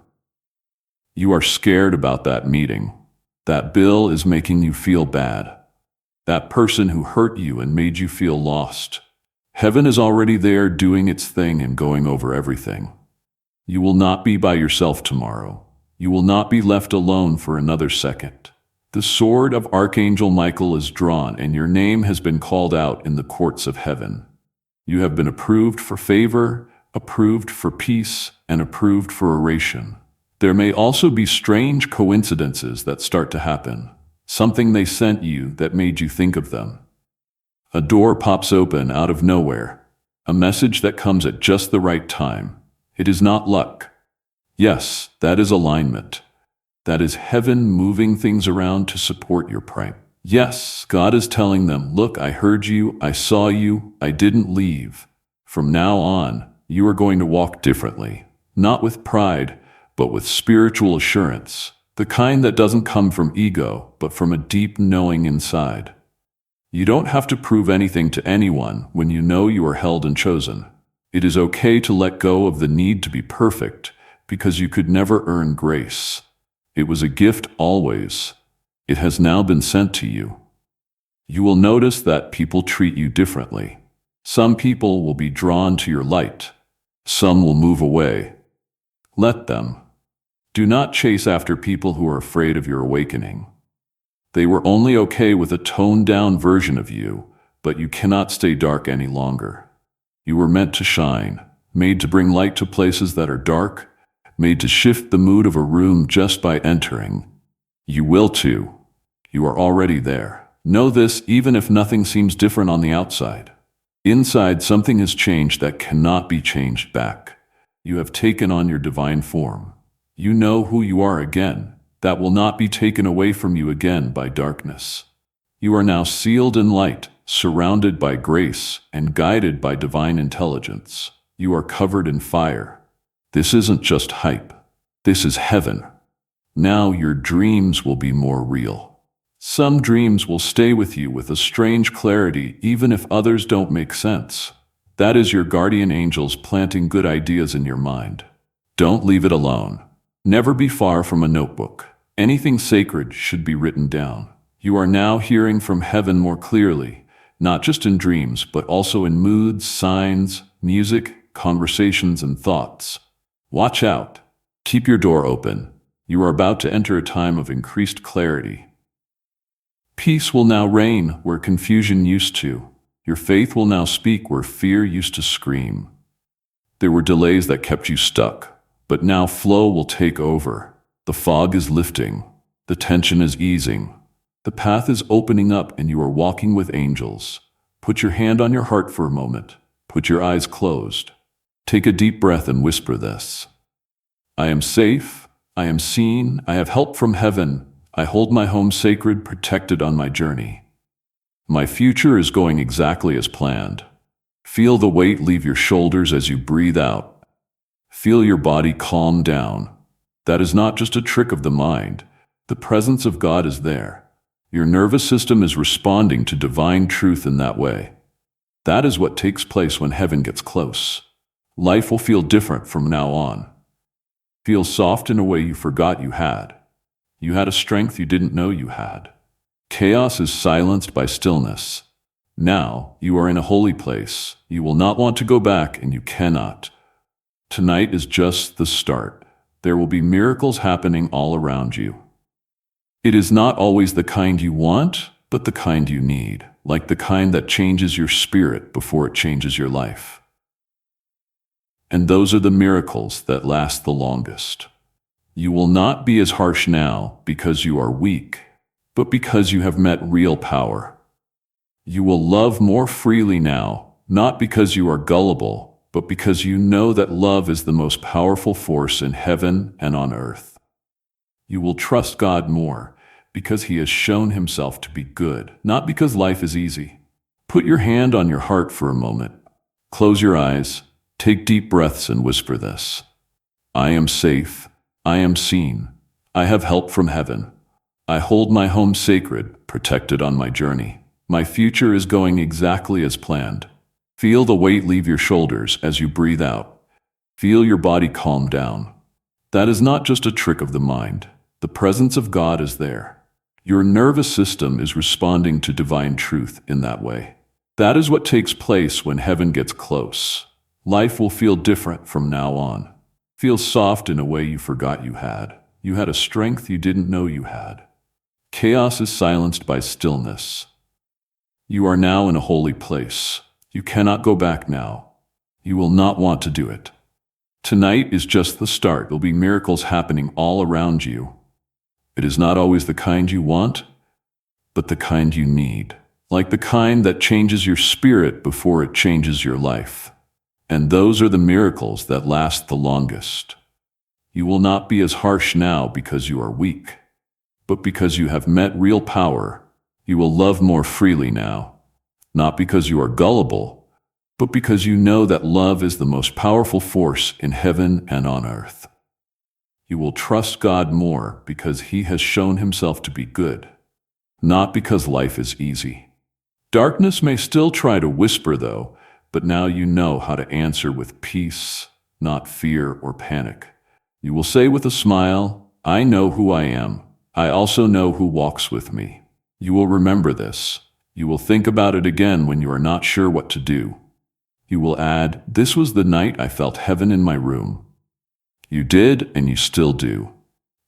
You are scared about that meeting. That bill is making you feel bad. That person who hurt you and made you feel lost. Heaven is already there doing its thing and going over everything. You will not be by yourself tomorrow. You will not be left alone for another second. The sword of Archangel Michael is drawn, and your name has been called out in the courts of heaven. You have been approved for favor, approved for peace, and approved for oration. There may also be strange coincidences that start to happen. Something they sent you that made you think of them. A door pops open out of nowhere. A message that comes at just the right time. It is not luck. Yes, that is alignment. That is heaven moving things around to support your prime. Yes, God is telling them, look, I heard you, I saw you, I didn't leave. From now on, you are going to walk differently, not with pride, but with spiritual assurance. The kind that doesn't come from ego, but from a deep knowing inside. You don't have to prove anything to anyone when you know you are held and chosen. It is okay to let go of the need to be perfect, because you could never earn grace. It was a gift always. It has now been sent to you. You will notice that people treat you differently. Some people will be drawn to your light. Some will move away. Let them. Do not chase after people who are afraid of your awakening. They were only okay with a toned-down version of you, but you cannot stay dark any longer. You were meant to shine, made to bring light to places that are dark, made to shift the mood of a room just by entering. You will too. You are already there. Know this even if nothing seems different on the outside. Inside, something has changed that cannot be changed back. You have taken on your divine form. You know who you are again. That will not be taken away from you again by darkness. You are now sealed in light, surrounded by grace, and guided by divine intelligence. You are covered in fire. This isn't just hype. This is heaven. Now your dreams will be more real. Some dreams will stay with you with a strange clarity even if others don't make sense. That is your guardian angels planting good ideas in your mind. Don't leave it alone. Never be far from a notebook. Anything sacred should be written down. You are now hearing from heaven more clearly, not just in dreams, but also in moods, signs, music, conversations, and thoughts. Watch out. Keep your door open. You are about to enter a time of increased clarity. Peace will now reign where confusion used to. Your faith will now speak where fear used to scream. There were delays that kept you stuck, but now flow will take over. The fog is lifting. The tension is easing. The path is opening up and you are walking with angels. Put your hand on your heart for a moment. Put your eyes closed. Take a deep breath and whisper this. I am safe. I am seen. I have help from heaven. I hold my home sacred, protected on my journey. My future is going exactly as planned. Feel the weight leave your shoulders as you breathe out. Feel your body calm down. That is not just a trick of the mind. The presence of God is there. Your nervous system is responding to divine truth in that way. That is what takes place when heaven gets close. Life will feel different from now on. Feel soft in a way you forgot you had. You had a strength you didn't know you had. Chaos is silenced by stillness. Now you are in a holy place. You will not want to go back, and you cannot. Tonight is just the start. There will be miracles happening all around you. It is not always the kind you want, but the kind you need, like the kind that changes your spirit before it changes your life. And those are the miracles that last the longest. You will not be as harsh now because you are weak, but because you have met real power. You will love more freely now, not because you are gullible, but because you know that love is the most powerful force in heaven and on earth. You will trust God more because He has shown Himself to be good, not because life is easy. Put your hand on your heart for a moment. Close your eyes, take deep breaths and whisper this. I am safe. I am seen. I have help from heaven. I hold my home sacred, protected on my journey. My future is going exactly as planned. Feel the weight leave your shoulders as you breathe out. Feel your body calm down. That is not just a trick of the mind. The presence of God is there. Your nervous system is responding to divine truth in that way. That is what takes place when heaven gets close. Life will feel different from now on. Feel soft in a way you forgot you had. You had a strength you didn't know you had. Chaos is silenced by stillness. You are now in a holy place. You cannot go back now. You will not want to do it. Tonight is just the start. There will be miracles happening all around you. It is not always the kind you want, but the kind you need. Like the kind that changes your spirit before it changes your life. And those are the miracles that last the longest. You will not be as harsh now because you are weak, but because you have met real power. You will love more freely now. Not because you are gullible, but because you know that love is the most powerful force in heaven and on earth. You will trust God more because He has shown Himself to be good, not because life is easy. Darkness may still try to whisper, though, but now you know how to answer with peace, not fear or panic. You will say with a smile, I know who I am. I also know who walks with me. You will remember this. You will think about it again when you are not sure what to do. You will add, this was the night I felt heaven in my room. You did, and you still do.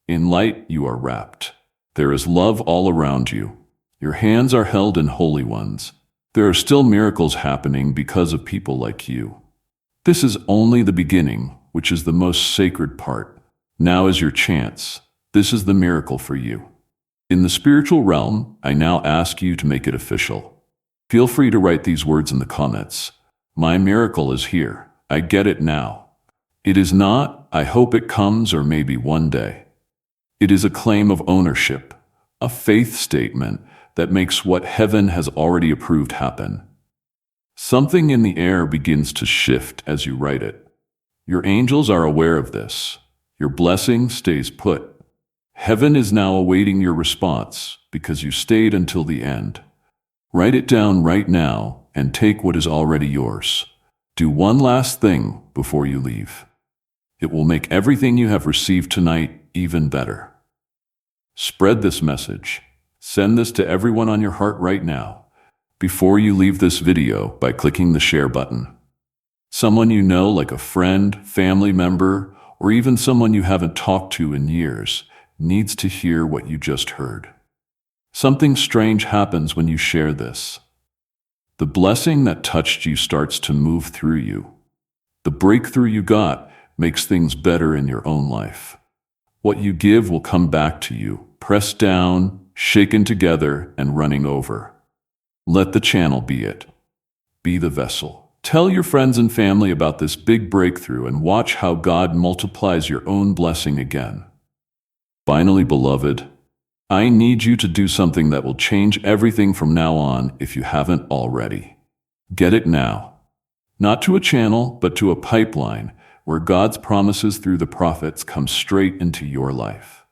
In light you are wrapped. There is love all around you. Your hands are held in holy ones. There are still miracles happening because of people like you. This is only the beginning, which is the most sacred part. Now is your chance. This is the miracle for you. In the spiritual realm, I now ask you to make it official. Feel free to write these words in the comments. My miracle is here. I get it now. It is not, I hope it comes or maybe one day. It is a claim of ownership, a faith statement that makes what heaven has already approved happen. Something in the air begins to shift as you write it. Your angels are aware of this. Your blessing stays put. Heaven is now awaiting your response because you stayed until the end. Write it down right now and take what is already yours. Do one last thing before you leave. It will make everything you have received tonight even better. Spread this message. Send this to everyone on your heart right now, before you leave this video by clicking the share button. Someone you know, like a friend, family member, or even someone you haven't talked to in years, needs to hear what you just heard. Something strange happens when you share this. The blessing that touched you starts to move through you. The breakthrough you got makes things better in your own life. What you give will come back to you, pressed down, shaken together, and running over. Let the channel be it. Be the vessel. Tell your friends and family about this big breakthrough and watch how God multiplies your own blessing again. Finally, beloved, I need you to do something that will change everything from now on if you haven't already. Get it now. Not to a channel, but to a pipeline where God's promises through the prophets come straight into your life.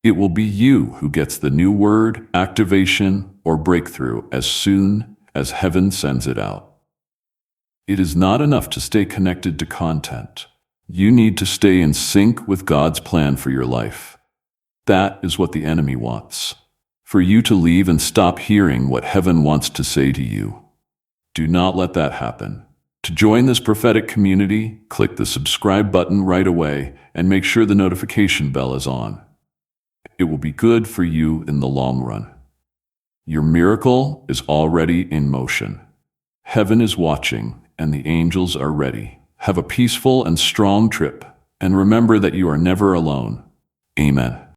It will be you who gets the new word, activation, or breakthrough as soon as heaven sends it out. It is not enough to stay connected to content. You need to stay in sync with God's plan for your life. That is what the enemy wants. For you to leave and stop hearing what heaven wants to say to you. Do not let that happen. To join this prophetic community, click the subscribe button right away and make sure the notification bell is on. It will be good for you in the long run. Your miracle is already in motion. Heaven is watching, and the angels are ready. Have a peaceful and strong trip, and remember that you are never alone. Amen.